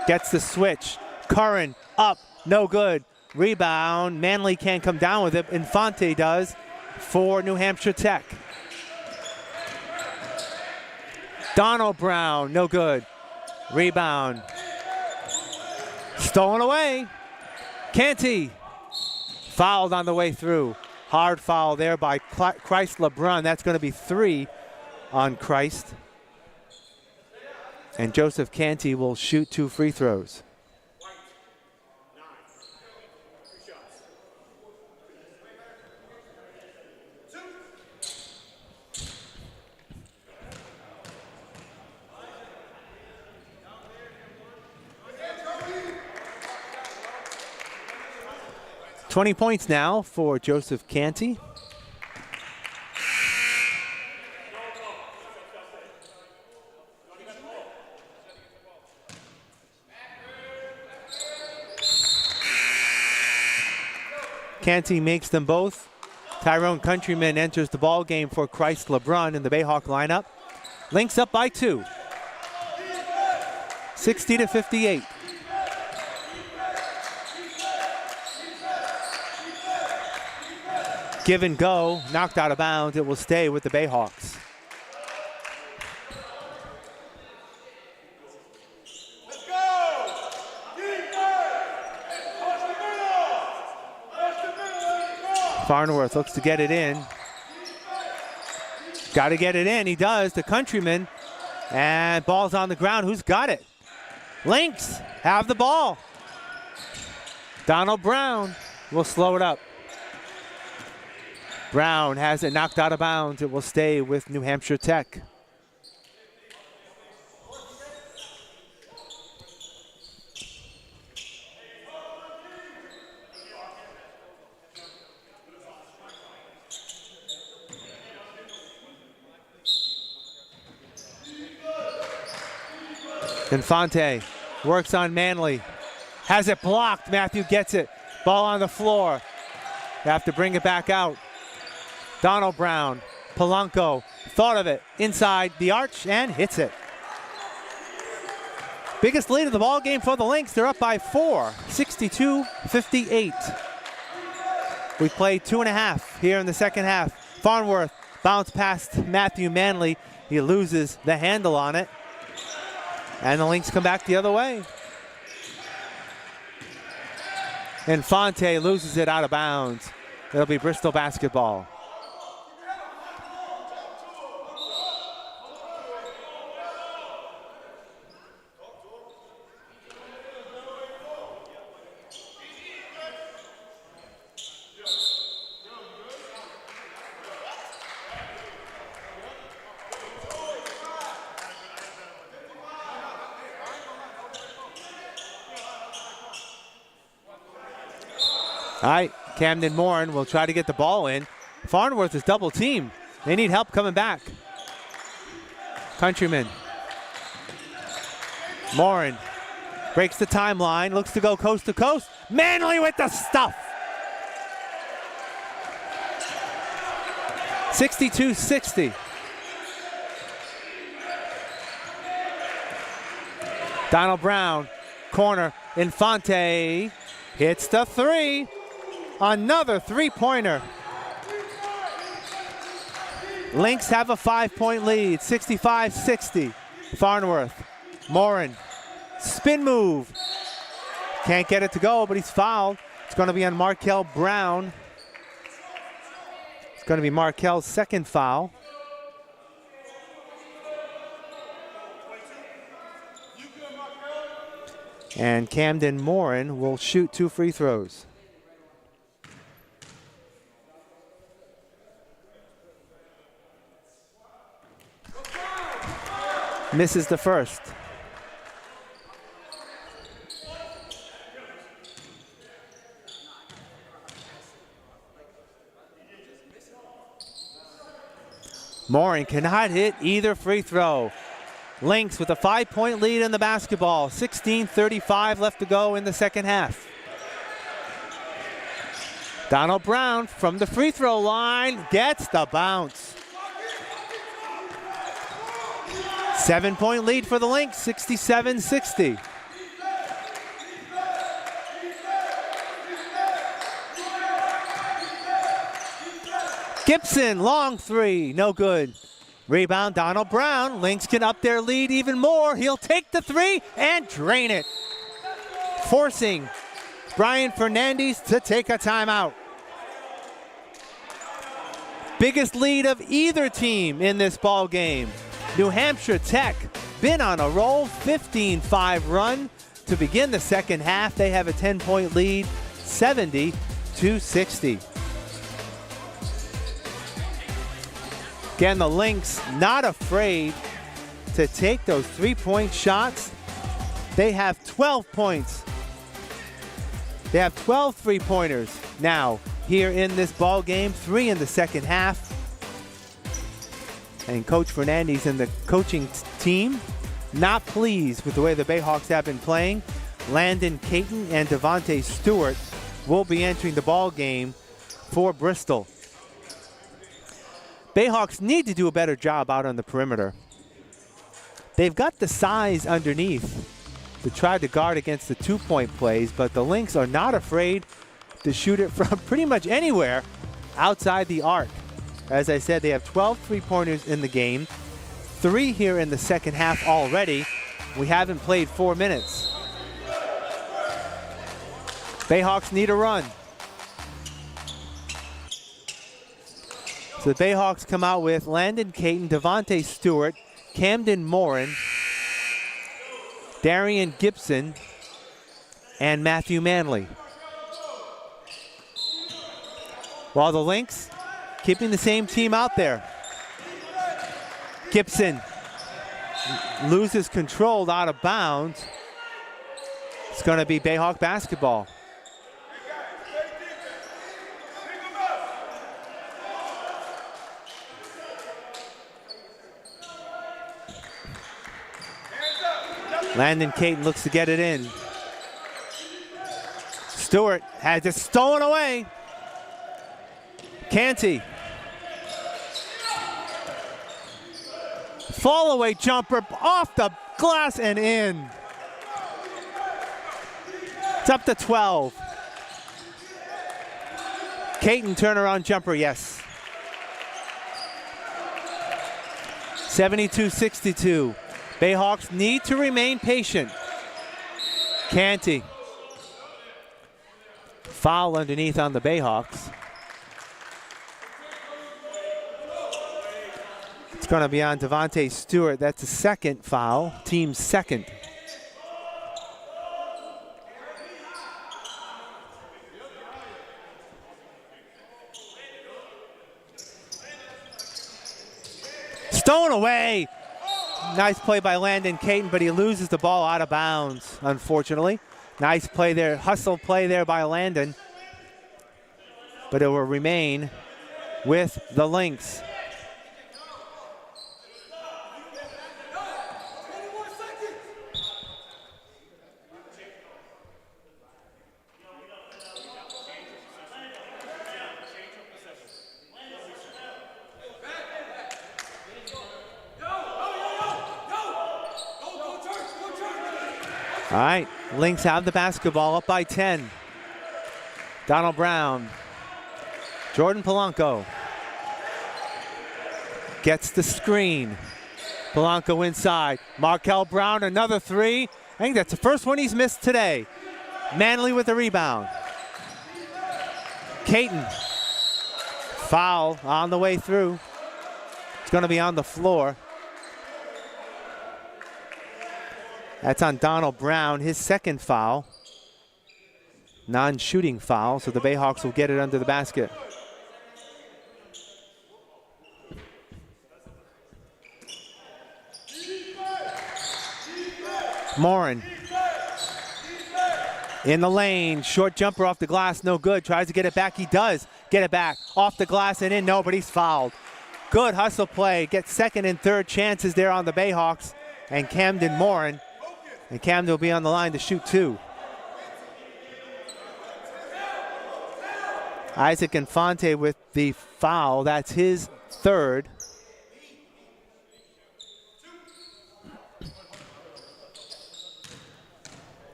gets the switch. Curran up, no good. Rebound, Manley can't come down with it. Infante does for New Hampshire Tech. Donald Brown, no good. Rebound. Stolen away. Canty fouled on the way through. Hard foul there by Christ LeBrun. That's going to be 3 on Christ. And Joseph Canty will shoot 2 free throws. $20 points now for Joseph Canty. Canty makes them both. Tyrone Countryman enters the ball game for Christ LeBrun in the Bayhawk lineup. Lynx up by 2. 60-58. Give and go, knocked out of bounds. It will stay with the Bayhawks. Farnworth looks to get it in. Got to get it in. He does. The Countryman. And ball's on the ground. Who's got it? Lynx have the ball. Donald Brown will slow it up. Brown has it knocked out of bounds. It will stay with New Hampshire Tech. Infante works on Manley. Has it blocked. Matthew gets it. Ball on the floor. They have to bring it back out. Donald Brown, Polanco, thought of it. Inside the arch and hits it. Biggest lead of the ball game for the Lynx. They're up by 4, 62-58. We played 2.5 here in the second half. Farnworth bounced past Matthew Manley. He loses the handle on it. And the Lynx come back the other way. Infante loses it out of bounds. It'll be Bristol basketball. All right, Camden Morin will try to get the ball in. Farnworth is double teamed. They need help coming back. Countryman. Morin breaks the timeline, looks to go coast to coast. Manley with the stuff. 62-60. Donald Brown, corner, Infante hits the three. Another three-pointer. Lynx have a 5-point lead, 65-60. Farnworth, Morin, spin move. Can't get it to go, but he's fouled. It's going to be on Markel Brown. It's going to be Markel's second foul. And Camden Morin will shoot 2 free throws. Misses the first. Morin cannot hit either free throw. Lynx with a 5-point lead in the basketball. 16:35 left to go in the second half. Donald Brown from the free throw line gets the bounce. 7-point lead for the Lynx, 67-60. Gibson, long three, no good. Rebound, Donald Brown. Lynx can up their lead even more. He'll take the three and drain it. Forcing Brian Fernandez to take a timeout. Biggest lead of either team in this ball game. New Hampshire Tech been on a roll, 15-5 run to begin the second half. They have a 10-point lead, 70-60. Again, the Lynx not afraid to take those three-point shots. They have 12 points. They have 12 three-pointers now here in this ball game, 3 in the second half. And Coach Fernandez and the coaching team not pleased with the way the Bayhawks have been playing. Landon Caton and Devontae Stewart will be entering the ball game for Bristol. Bayhawks need to do a better job out on the perimeter. They've got the size underneath to try to guard against the two-point plays, but the Lynx are not afraid to shoot it from pretty much anywhere outside the arc. As I said, they have 12 three-pointers in the game, 3 here in the second half already. We haven't played 4 minutes. Bayhawks need a run. So the Bayhawks come out with Landon Caton, Devontae Stewart, Camden Morin, Darian Gibson, and Matthew Manley. While the Lynx keeping the same team out there. Gibson loses control out of bounds. It's going to be Bayhawk basketball. Landon Caton looks to get it in. Stewart has it stolen away. Canty. Fall away jumper off the glass and in. It's up to 12. Caton turnaround jumper, yes. 72-62. Bayhawks need to remain patient. Canty. Foul underneath on the Bayhawks. It's going to be on Devontae Stewart. That's a second foul, team's second. Stolen away. Nice play by Landon Caton, but he loses the ball out of bounds, unfortunately. Nice play there, hustle play there by Landon. But it will remain with the Lynx. All right, Lynx have the basketball up by 10. Donald Brown. Jordan Polanco gets the screen. Polanco inside. Markel Brown, another three. I think that's the first one he's missed today. Manley with the rebound. Caton. Foul on the way through. It's going to be on the floor. That's on Donald Brown, his second foul. Non-shooting foul, so the Bayhawks will get it under the basket. Morin. In the lane, short jumper off the glass, no good. Tries to get it back, he does. Get it back, off the glass and in, no, but he's fouled. Good hustle play, gets second and third chances there on the Bayhawks and Camden Morin. And Camden will be on the line to shoot two. Isaac Infante with the foul. That's his third.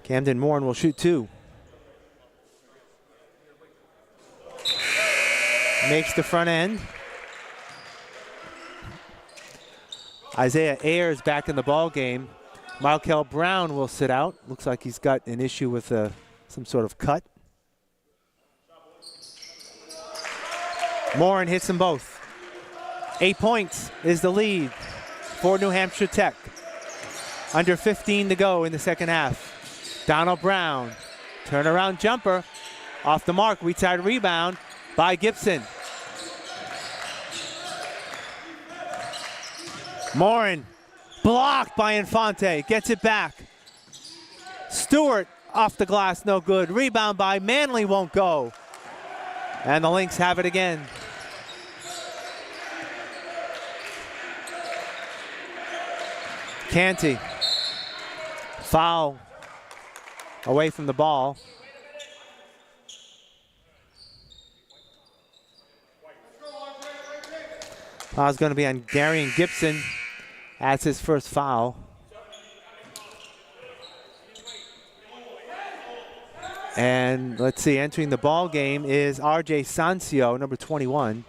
Camden Morin will shoot two. Makes the front end. Isaiah Ayers back in the ball game. Markel Brown will sit out. Looks like he's got an issue with some sort of cut. Morin hits them both. 8 points is the lead for New Hampshire Tech. Under 15 to go in the second half. Donald Brown, turnaround jumper, off the mark, weak side rebound by Gibson. Morin. Blocked by Infante, gets it back. Stewart off the glass, no good. Rebound by Manley, won't go. And the Lynx have it again. Canty. Foul. Away from the ball. Foul's going to be on Darian Gibson. That's his first foul. And let's see, entering the ball game is RJ Sancio, number 21.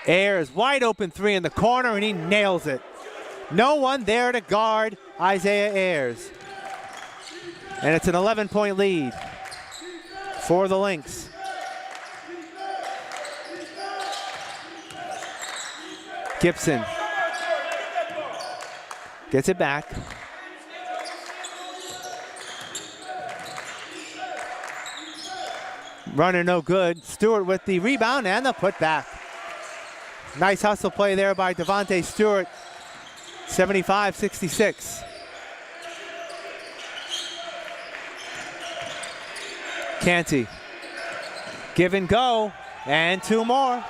Ayers, wide open three in the corner, and he nails it. No one there to guard Isaiah Ayers. And it's an 11-point lead for the Lynx. Gibson gets it back. Runner no good. Stewart with the rebound and the putback. Nice hustle play there by Devontae Stewart. 75-66. Canty. Give and go. And two more.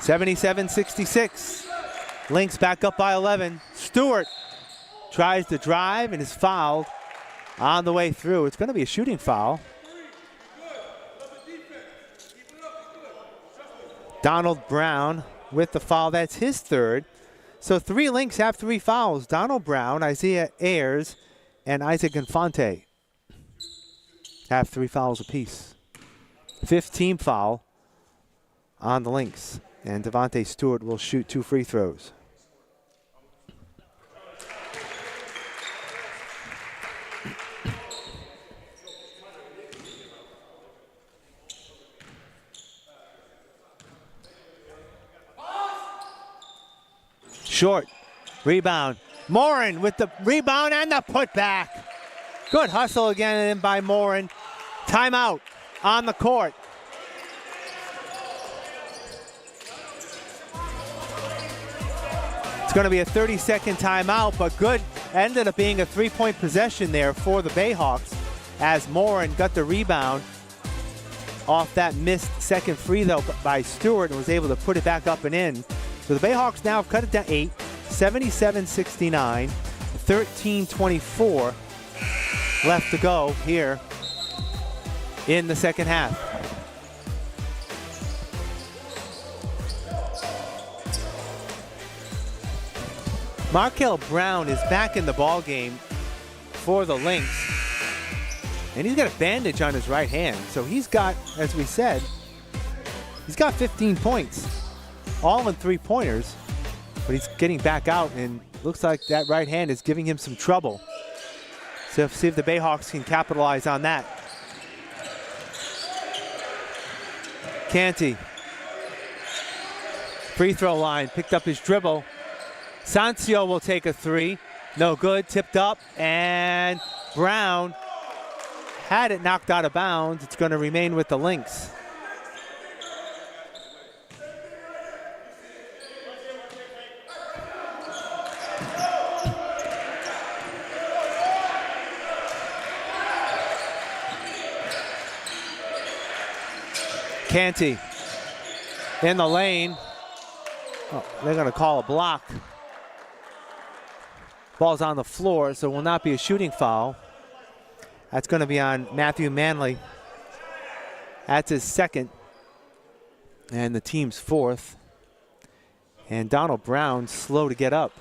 77-66. Lynx back up by 11. Stewart tries to drive and is fouled on the way through. It's going to be a shooting foul. Donald Brown with the foul. That's his third. So 3 Lynx have 3 fouls. Donald Brown, Isaiah Ayers, and Isaac Infante have 3 fouls apiece. 5th team foul on the Lynx. And Devontae Stewart will shoot 2 free throws. Short rebound. Morin with the rebound and the putback. Good hustle again by Morin. Timeout on the court. It's going to be a 30-second timeout, but good. Ended up being a 3-point possession there for the Bayhawks as Morin got the rebound off that missed second free throw by Stewart and was able to put it back up and in. So the Bayhawks now have cut it to 8, 77-69, 13-24 left to go here in the second half. Markel Brown is back in the ball game for the Lynx. And he's got a bandage on his right hand. So he's got, as we said, he's got 15 points. All in 3-pointers, but he's getting back out and looks like that right hand is giving him some trouble. So see if the Bayhawks can capitalize on that. Canty. Free throw line, picked up his dribble. Sancio will take a 3. No good, tipped up, and Brown had it knocked out of bounds. It's going to remain with the Lynx. Canty in the lane. Oh, they're going to call a block. Ball's on the floor, so it will not be a shooting foul. That's going to be on Matthew Manley. That's his second and the team's 4th. And Donald Brown slow to get up.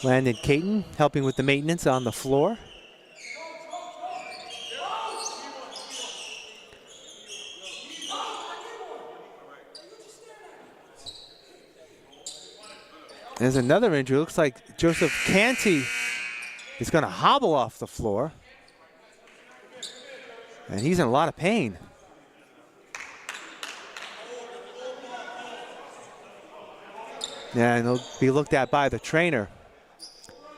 Landon Caton helping with the maintenance on the floor. There's another injury. Looks like Joseph Canty is going to hobble off the floor. And he's in a lot of pain. Yeah, and he'll be looked at by the trainer.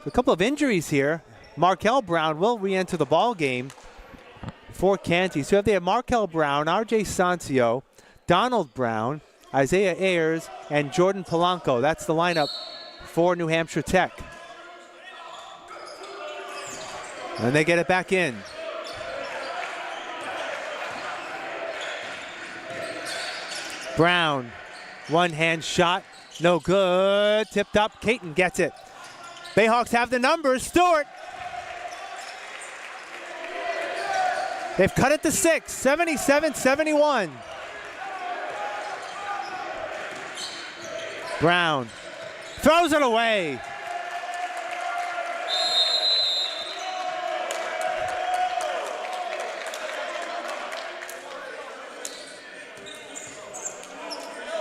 A couple of injuries here. Markel Brown will re-enter the ball game for Canty. So they have Markel Brown, RJ Sancio, Donald Brown, Isaiah Ayers, and Jordan Polanco. That's the lineup for New Hampshire Tech. And they get it back in. Brown, one-hand shot, no good. Tipped up, Caton gets it. Bayhawks have the numbers. Stewart. They've cut it to 6, 77-71. Brown throws it away.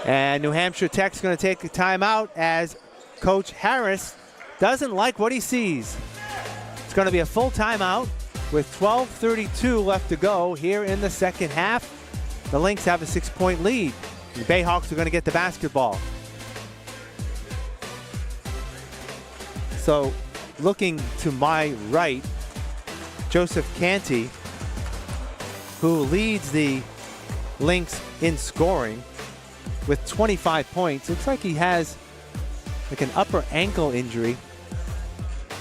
And New Hampshire Tech's going to take a timeout as Coach Harris doesn't like what he sees. It's going to be a full timeout with 12:32 left to go here in the second half. The Lynx have a 6-point lead. The Bayhawks are going to get the basketball. So looking to my right, Joseph Canty, who leads the Lynx in scoring with 25 points. Looks like he has like an upper ankle injury.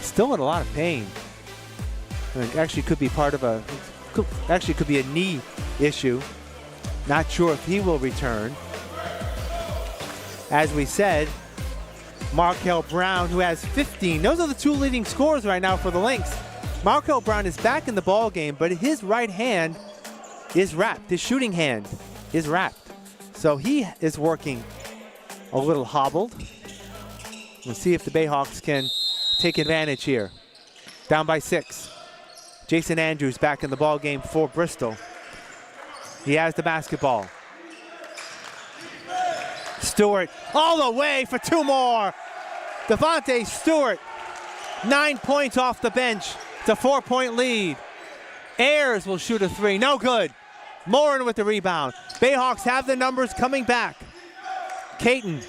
Still in a lot of pain. I mean, actually could be part of actually could be a knee issue. Not sure if he will return. As we said, Markel Brown, who has 15. Those are the two leading scorers right now for the Lynx. Markel Brown is back in the ball game, but his right hand is wrapped. His shooting hand is wrapped. So he is working a little hobbled. We'll see if the Bayhawks can take advantage here. Down by 6. Jason Andrews back in the ball game for Bristol. He has the basketball. Stewart all the way for 2 more. Devontae Stewart, 9 points off the bench. It's a 4-point lead. Ayers will shoot a 3, no good. Morin with the rebound. Bayhawks have the numbers coming back. Caton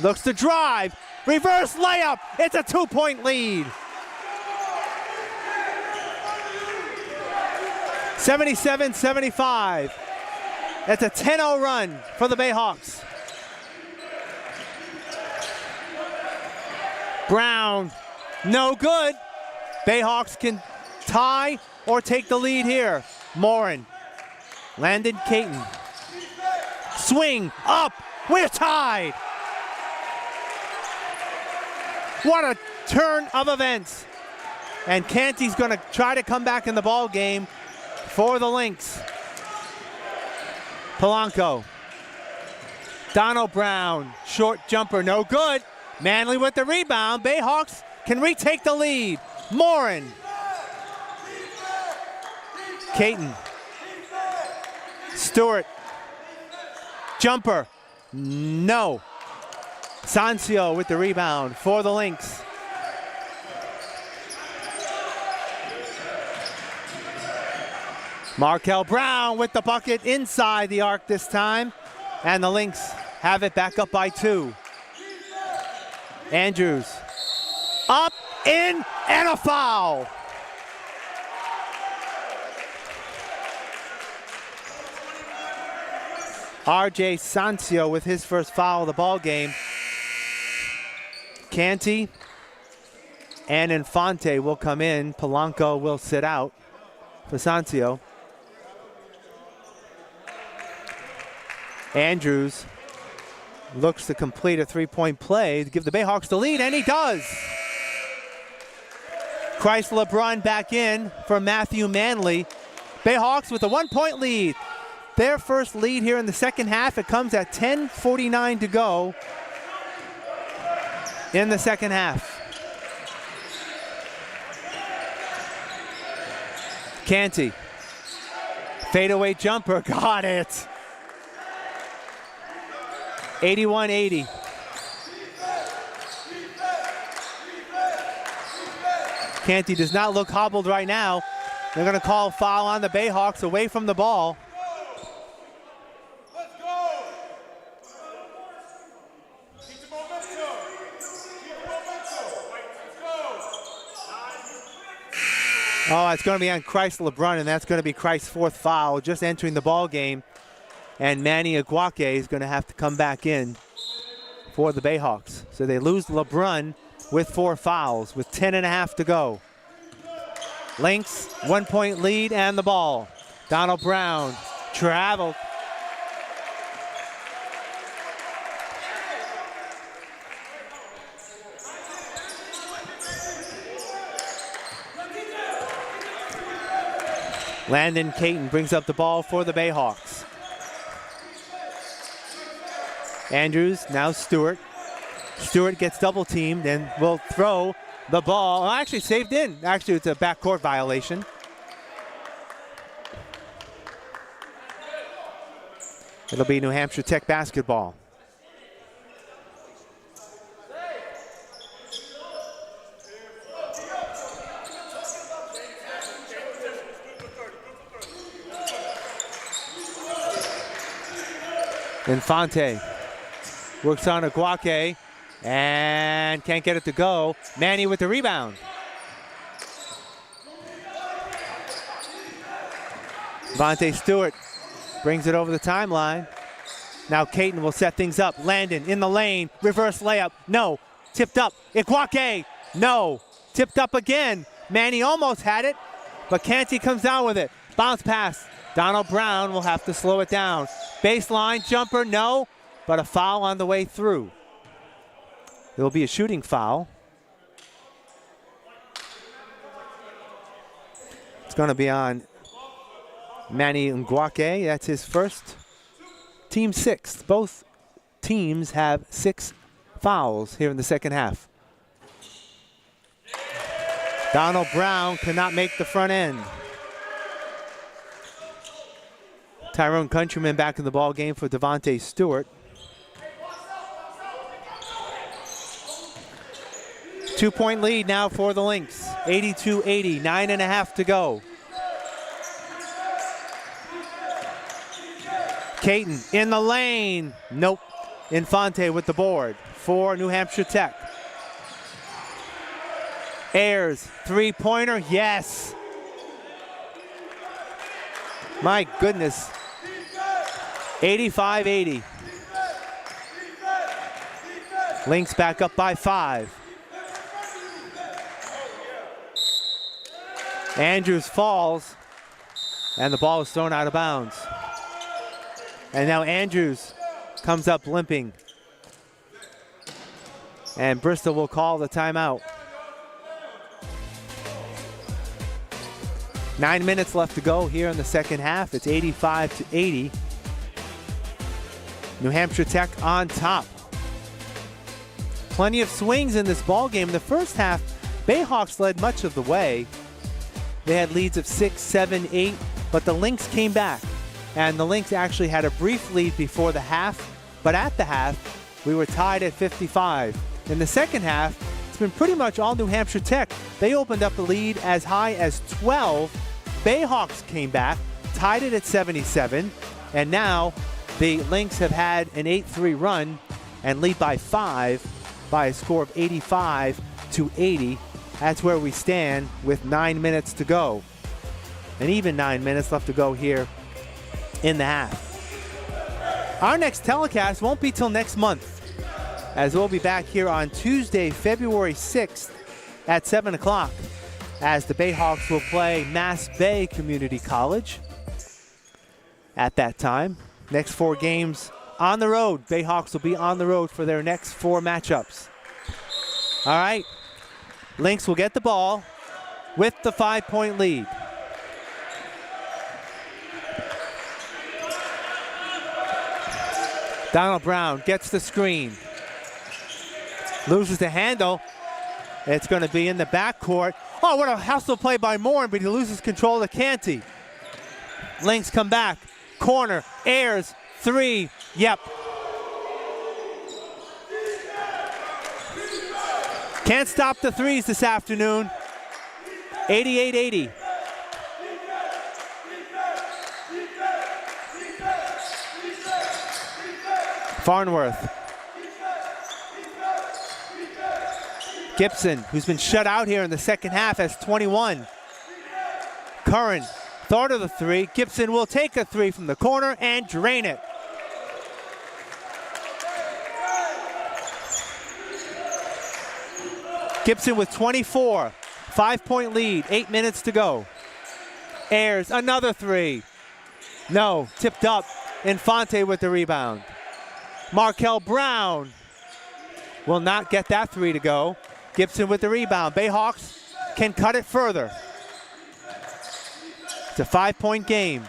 looks to drive. Reverse layup. It's a 2-point lead. 77-75. That's a 10-0 run for the Bayhawks. Brown, no good. Bayhawks can tie or take the lead here. Morin, Landon Caton. Swing, up, we're tied. What a turn of events. And Canty's gonna try to come back in the ball game for the Lynx. Polanco. Donald Brown, short jumper, no good. Manley with the rebound. Bayhawks can retake the lead. Morin. Caton. Stewart. Jumper. No. Sancio with the rebound for the Lynx. Markel Brown with the bucket inside the arc this time. And the Lynx have it back up by 2. Andrews. Up, in, and a foul. RJ Sancio with his first foul of the ball game. Canty and Infante will come in. Polanco will sit out for Sancio. Andrews looks to complete a 3-point play to give the Bayhawks the lead, and he does. Christ LeBrun back in for Matthew Manley. Bayhawks with a 1-point lead. Their first lead here in the second half. It comes at 10:49 to go in the second half. Canty. Fadeaway jumper, got it. 81-80. Canty does not look hobbled right now. They're going to call foul on the Bayhawks away from the ball. Oh, it's going to be on Christ LeBrun, and that's going to be Christ's 4th foul, just entering the ball game. And Manny Aguake is going to have to come back in for the Bayhawks. So they lose LeBrun with 4 fouls with 10.5 to go. Lynx, 1-point lead and the ball. Donald Brown traveled. Landon Caton brings up the ball for the Bayhawks. Andrews, now Stewart. Stewart gets double teamed and will throw the ball. Oh, actually saved in. Actually, it's a backcourt violation. It'll be New Hampshire Tech basketball. Infante works on Aguake and can't get it to go. Manny with the rebound. Devontae Stewart brings it over the timeline. Now Caton will set things up. Landon in the lane, reverse layup, no. Tipped up, Iguake, no. Tipped up again. Manny almost had it, but Canty comes down with it. Bounce pass. Donald Brown will have to slow it down. Baseline jumper, no, but a foul on the way through. It will be a shooting foul. It's going to be on Manny Iguake. That's his first, team sixth. Both teams have 6 fouls here in the second half. Donald Brown cannot make the front end. Tyrone Countryman back in the ball game for Devontae Stewart. 2-point lead now for the Lynx. 82-80, 9.5 to go. Caton in the lane. Nope. Infante with the board for New Hampshire Tech. Ayers, three-pointer, yes. My goodness. 85-80. Lynx back up by 5. Andrews falls, and the ball is thrown out of bounds. And now Andrews comes up limping. And Bristol will call the timeout. 9 minutes left to go here in the second half. It's 85-80. New Hampshire Tech on top. Plenty of swings in this ball game. In the first half, Bayhawks led much of the way. They had leads of 6, 7, 8, but the Lynx came back. And the Lynx actually had a brief lead before the half, but at the half, we were tied at 55. In the second half, it's been pretty much all New Hampshire Tech. They opened up a lead as high as 12. Bayhawks came back, tied it at 77, and now the Lynx have had an 8-3 run and lead by 5 by a score of 85-80. That's where we stand with 9 minutes to go. And even 9 minutes left to go here in the half. Our next telecast won't be till next month, as we'll be back here on Tuesday, February 6th at 7 o'clock, as the Bayhawks will play Mass Bay Community College at that time. Next 4 games on the road. Bayhawks will be on the road for their next 4 matchups. All right, Lynx will get the ball with the 5-point lead. Donald Brown gets the screen. Loses the handle. It's going to be in the backcourt. Oh, what a hustle play by Moore, but he loses control of Canty. Lynx come back. Corner. Ayers. 3. Yep. Can't stop the threes this afternoon. 88-80. Farnworth. Gibson, who's been shut out here in the second half, has 21. Curran, thought of the 3. Gibson will take a 3 from the corner and drain it. Gibson with 24. 5-point lead, 8 minutes to go. Ayers, another 3. No, tipped up. Infante with the rebound. Markel Brown will not get that 3 to go. Gibson with the rebound. Bayhawks can cut it further. It's a 5-point game.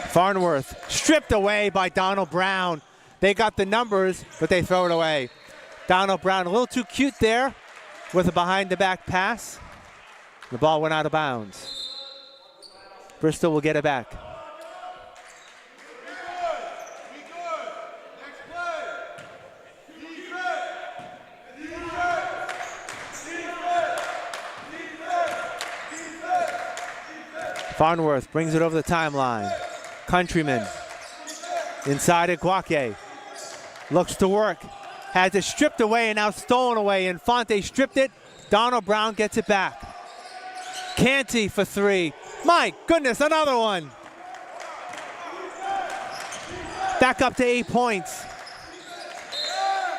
Farnworth stripped away by Donald Brown. They got the numbers, but they throw it away. Donald Brown a little too cute there with a behind-the-back pass. The ball went out of bounds. Bristol will get it back. Farnworth brings it over the timeline. Countryman inside Iguake. Looks to work. Has it stripped away and now stolen away. Infante stripped it, Donald Brown gets it back. Canty for three. My goodness, another one. Back up to 8 points.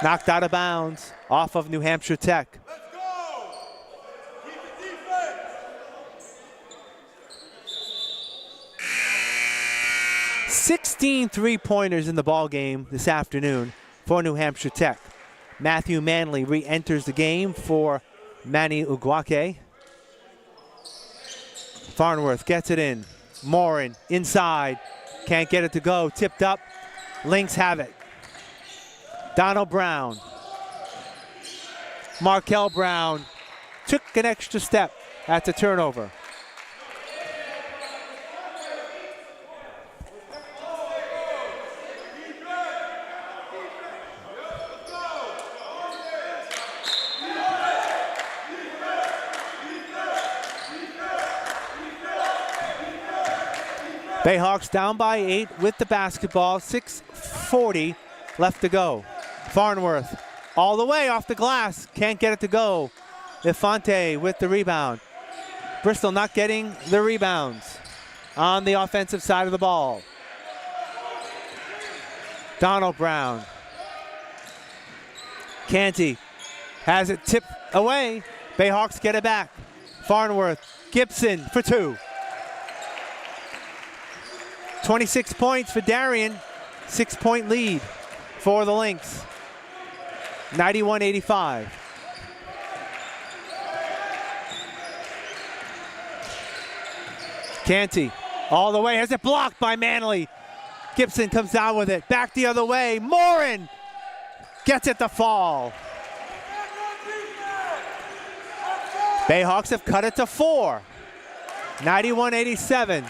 Knocked out of bounds off of New Hampshire Tech. 16 three-pointers in the ball game this afternoon for New Hampshire Tech. Matthew Manley re-enters the game for Manny Uguake. Farnworth gets it in. Morin inside. Can't get it to go. Tipped up. Lynx have it. Donald Brown. Markel Brown took an extra step at the turnover. Bayhawks down by 8 with the basketball. 6:40 left to go. Farnworth all the way off the glass. Can't get it to go. Infante with the rebound. Bristol not getting the rebounds on the offensive side of the ball. Donald Brown. Canty has it tipped away. Bayhawks get it back. Farnworth. Gibson for two. 26 points for Darien. 6-point lead for the Lynx. 91-85. Canty all the way, has it blocked by Manley. Gibson comes down with it, back the other way. Morin gets it to fall. Bayhawks have cut it to 4. 91-87.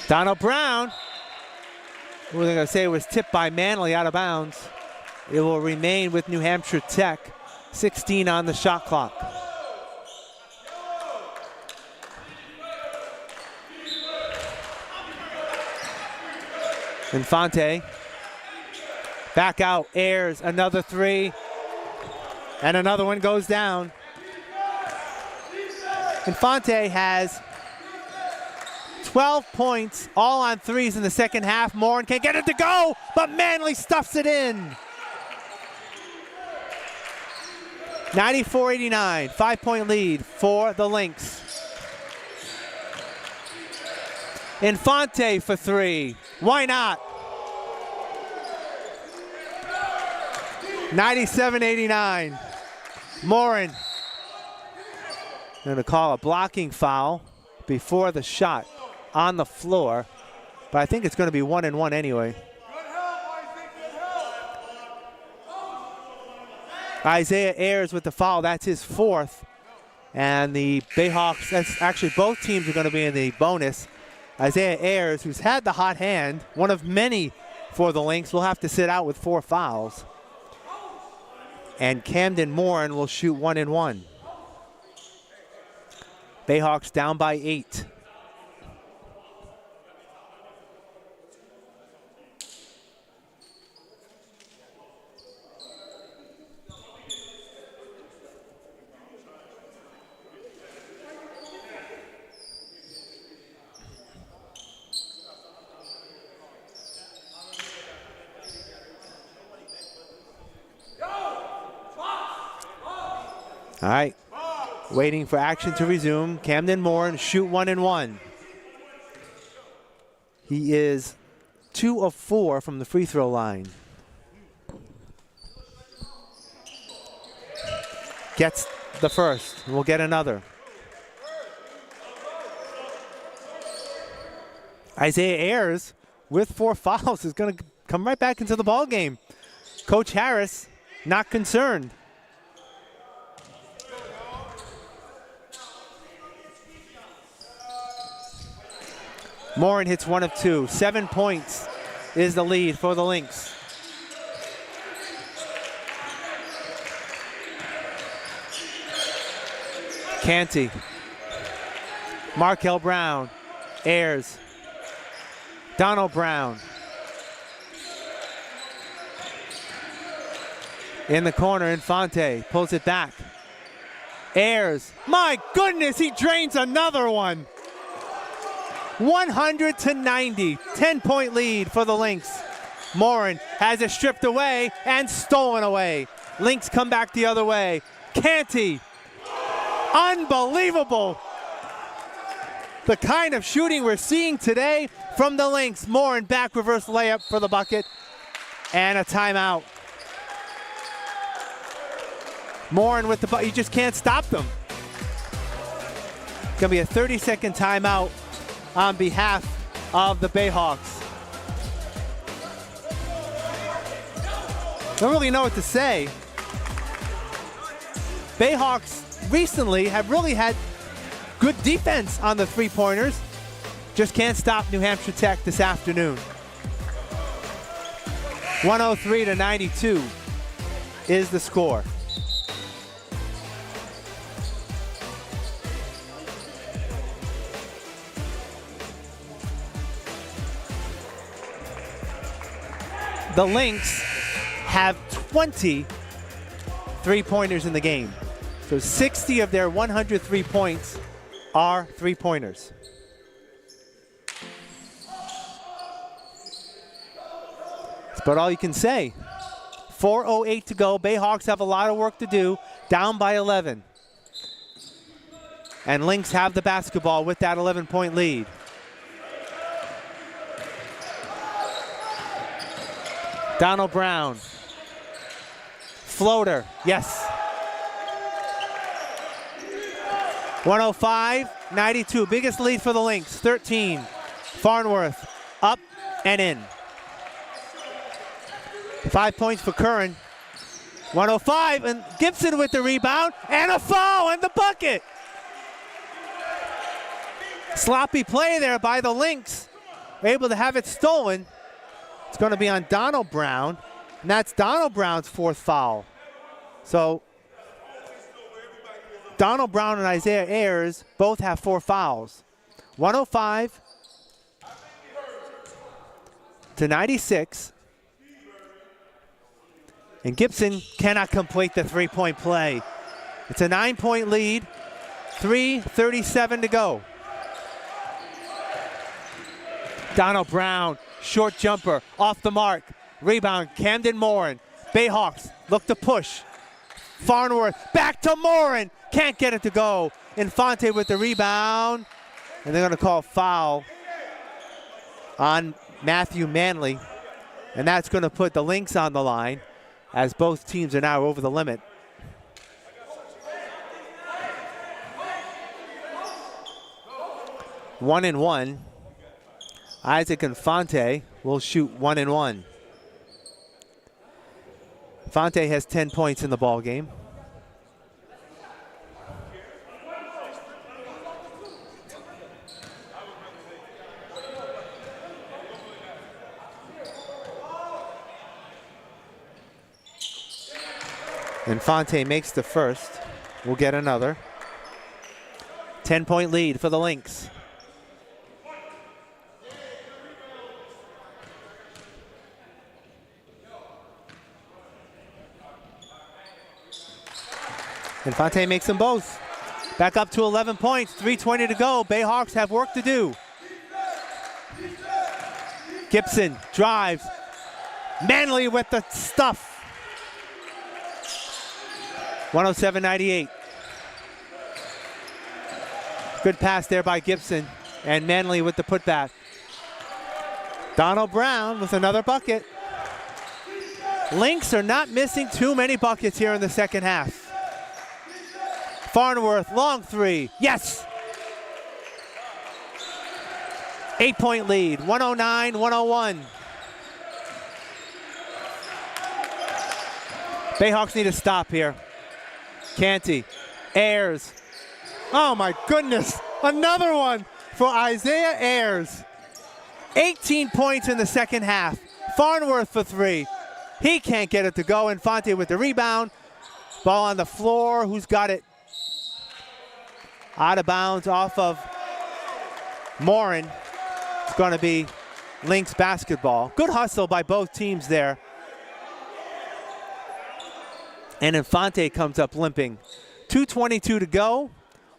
Donald Brown, who they're going to say was tipped by Manley out of bounds. It will remain with New Hampshire Tech. 16 on the shot clock. Infante. Back out, airs another three. And another one goes down. Infante has 12 points, all on threes in the second half. Morin can't get it to go, but Manley stuffs it in. 94-89, 5-point lead for the Lynx. Infante for three. Why not? 97-89. Morin going to call a blocking foul before the shot on the floor, but I think it's going to be 1-1 anyway. Isaiah Ayers with the foul, that's his 4th. And the Bayhawks, that's actually both teams are going to be in the bonus. Isaiah Ayers, who's had the hot hand, one of many for the Lynx, will have to sit out with 4 fouls. And Camden Morin will shoot 1-1. Bayhawks down by 8. All right, waiting for action to resume. Camden Morin shoot 1-1. He is 2 of 4 from the free throw line. Gets the first, and we'll get another. Isaiah Ayers with 4 fouls is going to come right back into the ball game. Coach Harris not concerned. Morin hits 1 of 2. 7 points is the lead for the Lynx. Canty. Markel Brown. Ayers. Donald Brown. In the corner, Infante pulls it back. Ayers, my goodness, he drains another one. 100-90, 10-point lead for the Lynx. Morin has it stripped away and stolen away. Lynx come back the other way. Canty, unbelievable. The kind of shooting we're seeing today from the Lynx. Morin back reverse layup for the bucket and a timeout. Morin with the you just can't stop them. It's gonna be a 30-second timeout on behalf of the Bayhawks. Don't really know what to say. Bayhawks recently have really had good defense on the three-pointers. Just can't stop New Hampshire Tech this afternoon. 103-92 is the score. The Lynx have 20 three-pointers in the game. So 60 of their 103 points are three-pointers. That's about all you can say. 4:08 to go. Bayhawks have a lot of work to do, down by 11. And Lynx have the basketball with that 11-point lead. Donald Brown. Floater, yes. 105-92, biggest lead for the Lynx, 13. Farnworth, up and in. 5 points for Curran. 105, and Gibson with the rebound, and a foul and the bucket. Sloppy play there by the Lynx, able to have it stolen. It's going to be on Donald Brown, and that's Donald Brown's fourth foul. So Donald Brown and Isaiah Ayers both have 4 fouls. 105-96. And Gibson cannot complete the three-point play. It's a 9-point lead, 3:37 to go. Donald Brown, short jumper, off the mark. Rebound, Camden Morin. Bayhawks look to push. Farnworth, back to Morin. Can't get it to go. Infante with the rebound. And they're going to call foul on Matthew Manley. And that's going to put the Lynx on the line as both teams are now over the limit. One and one. Isaac Infante will shoot 1 and 1. Infante has 10 points in the ball game. Infante makes the first. We'll get another. 10-point lead for the Lynx. Infante makes them both. Back up to 11 points, 3:20 to go. Bayhawks have work to do. Gibson drives. Manley with the stuff. 107-98. Good pass there by Gibson. And Manley with the putback. Donald Brown with another bucket. Lynx are not missing too many buckets here in the second half. Farnworth, long three, yes! 8-point lead, 109-101. Bayhawks need a stop here. Canty, Ayers. Oh my goodness, another one for Isaiah Ayers. 18 points in the second half. Farnworth for 3. He can't get it to go. Infante with the rebound. Ball on the floor, who's got it? Out of bounds off of Morin. It's going to be Lynx basketball. Good hustle by both teams there. And Infante comes up limping. 2:22 to go.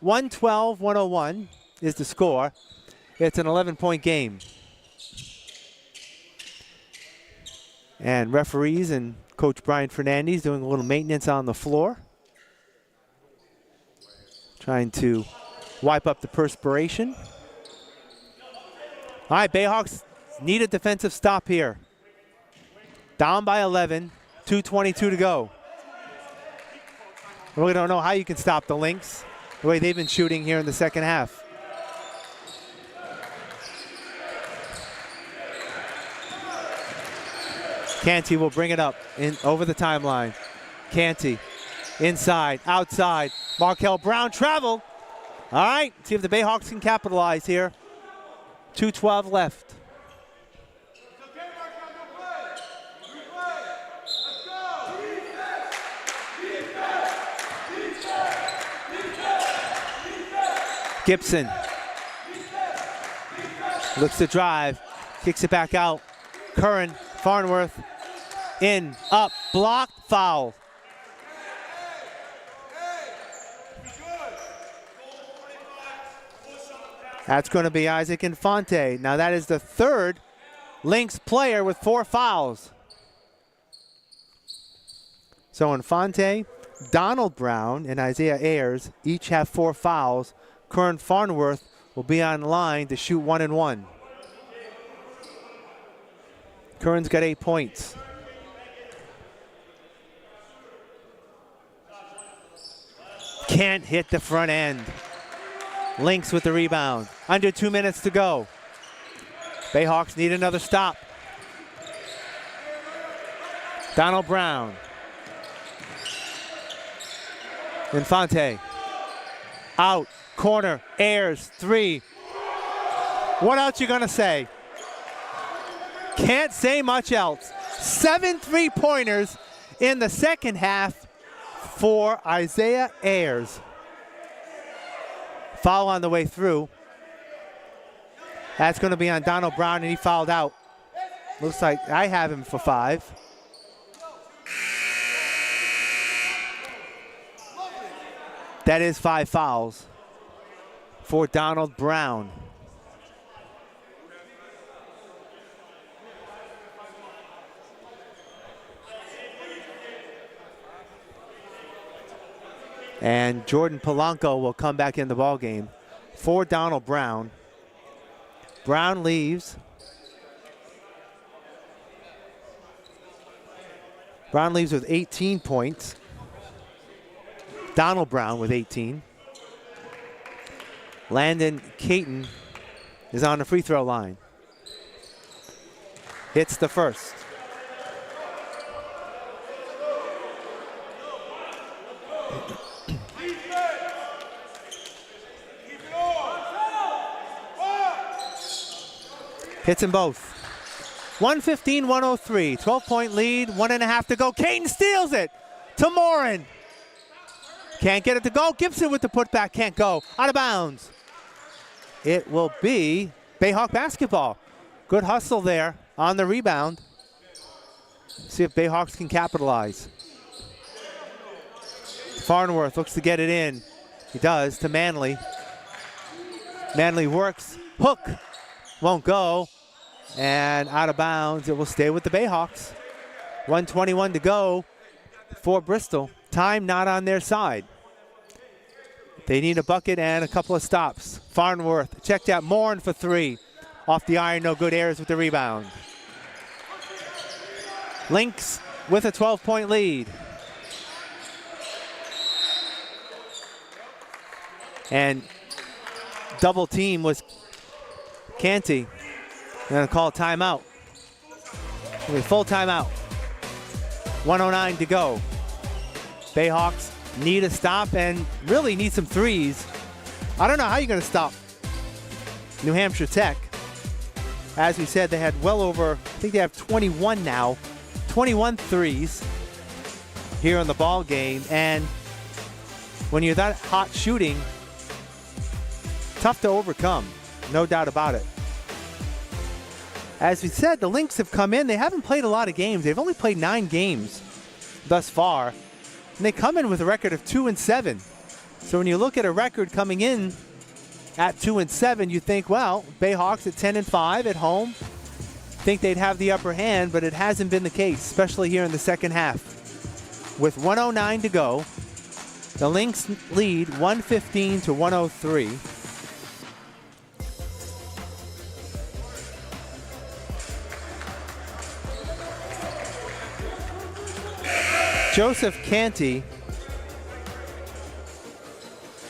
112-101 is the score. It's an 11-point game. And referees and Coach Brian Fernandez doing a little maintenance on the floor. Trying to wipe up the perspiration. All right, Bayhawks need a defensive stop here. Down by 11, 2:22 to go. We don't know how you can stop the Lynx, the way they've been shooting here in the second half. Canty will bring it up in over the timeline. Canty, inside, outside. Markel Brown travel. All right, see if the Bayhawks can capitalize here. 2:12 left. Gibson looks to drive, kicks it back out. Curran, Farnworth, in, up, blocked, foul. That's going to be Isaac Infante. Now that is the third Lynx player with 4 fouls. So Infante, Donald Brown, and Isaiah Ayers each have 4 fouls. Curran Farnworth will be on line to shoot 1 and 1. Curran's got 8 points. Can't hit the front end. Lynx with the rebound. Under 2 minutes to go. Bayhawks need another stop. Donald Brown. Infante. Out. Corner. Ayers. 3. What else you gonna say? Can't say much else. 7 3-pointers in the second half for Isaiah Ayers. Foul on the way through. That's going to be on Donald Brown, and he fouled out. Looks like I have him for 5. That is 5 fouls for Donald Brown. And Jordan Polanco will come back in the ball game for Donald Brown. Brown leaves. Brown leaves with 18 points. Donald Brown with 18. Landon Caton is on the free throw line. Hits the first. Hits them both. 115-103. 12-point lead. 1.5 to go. Caton steals it to Morin. Can't get it to go. Gibson with the putback. Can't go. Out of bounds. It will be Bayhawk basketball. Good hustle there on the rebound. See if Bayhawks can capitalize. Farnworth looks to get it in. He does to Manley. Manley works. Hook. Won't go. And out of bounds. It will stay with the Bayhawks. 1:21 to go for Bristol. Time not on their side. They need a bucket and a couple of stops. Farnworth checked out. Morin for 3. Off the iron, no good. Ayers with the rebound. Lynx with a 12-point lead. And double team was Canty. They're going to call a timeout. Full timeout. 1:09 to go. Bayhawks need a stop and really need some threes. I don't know how you're going to stop New Hampshire Tech. As we said, they had well over, I think they have 21 now, 21 threes here in the ball game. And when you're that hot shooting, tough to overcome, no doubt about it. As we said, the Lynx have come in. They haven't played a lot of games. They've only played 9 games thus far. and they come in with a record of 2-7. So when you look at a record coming in at 2-7, you think, well, Bayhawks at 10-5 at home, think they'd have the upper hand, but it hasn't been the case, especially here in the second half. With 1:09 to go, the Lynx lead 115-103. Joseph Canty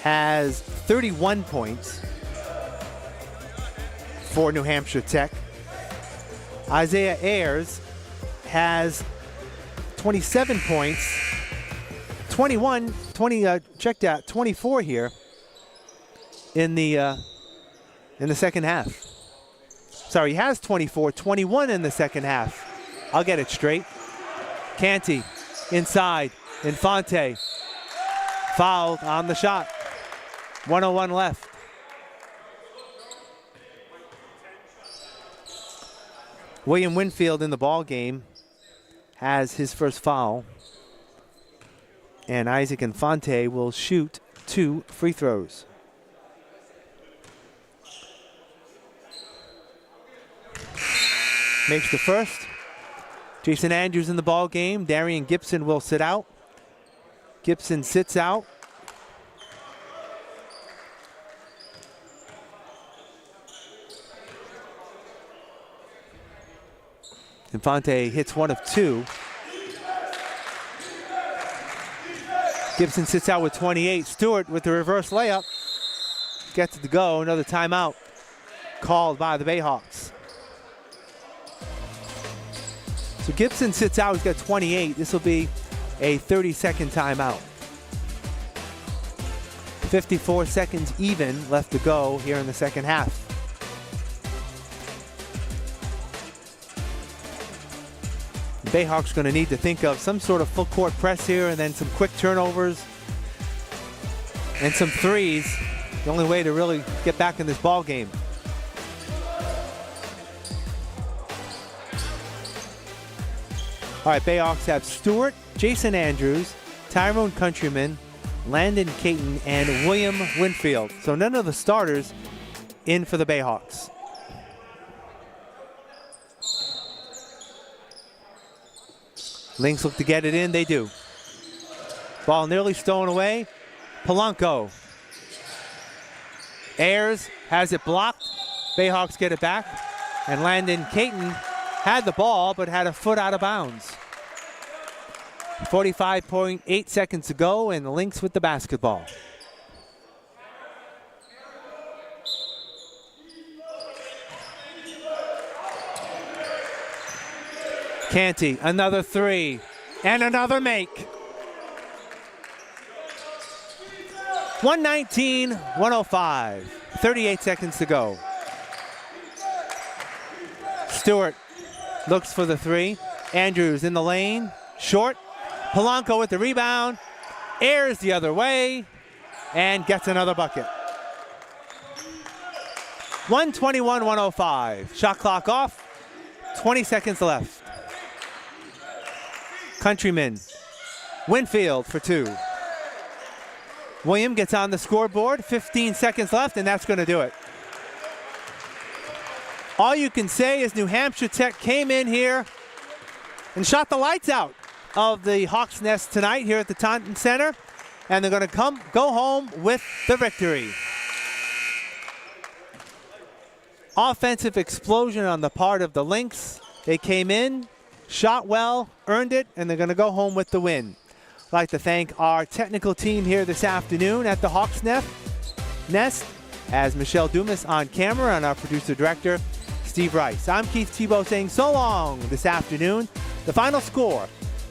has 31 points for New Hampshire Tech. Isaiah Ayers has 27 points, 24 here in the second half. Sorry, he has 24, 21 in the second half. I'll get it straight. Canty inside, Infante fouled on the shot. 1:01 left. William Winfield in the ball game has his first foul. And Isaac Infante will shoot 2 free throws. Makes the first. Jason Andrews in the ball game. Darian Gibson will sit out. Gibson sits out. Infante hits 1 of 2. Gibson sits out with 28. Stewart with the reverse layup. Gets it to go. Another timeout called by the Bayhawks. So Gibson sits out. He's got 28. This will be a 30-second timeout. 54 seconds even left to go here in the second half. The Bayhawks going to need to think of some sort of full court press here and then some quick turnovers and some threes. The only way to really get back in this ball game. All right, Bayhawks have Stewart, Jason Andrews, Tyrone Countryman, Landon Caton, and William Winfield. So none of the starters in for the Bayhawks. Lynx look to get it in, they do. Ball nearly stolen away. Polanco. Ayers has it blocked. Bayhawks get it back. And Landon Caton had the ball, but had a foot out of bounds. 45.8 seconds to go, and the Lynx with the basketball. Canty, another 3, and another make. 119-105, 38 seconds to go. Stewart looks for the 3. Andrews in the lane, short. Polanco with the rebound. Ayers the other way, and gets another bucket. 121-105, shot clock off, 20 seconds left. Countryman, Winfield for 2. William gets on the scoreboard, 15 seconds left, and that's going to do it. All you can say is New Hampshire Tech came in here and shot the lights out of the Hawks' Nest tonight here at the Taunton Center, and they're going to go home with the victory. Offensive explosion on the part of the Lynx. They came in, shot well, earned it, and they're going to go home with the win. I'd like to thank our technical team here this afternoon at the Hawks' Nest, as Michelle Dumas on camera, and our producer-director, Steve Rice. I'm Keith Tebow saying so long this afternoon. The final score,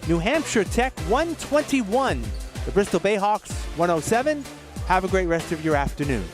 New Hampshire Tech 121, the Bristol Bayhawks 107. Have a great rest of your afternoon.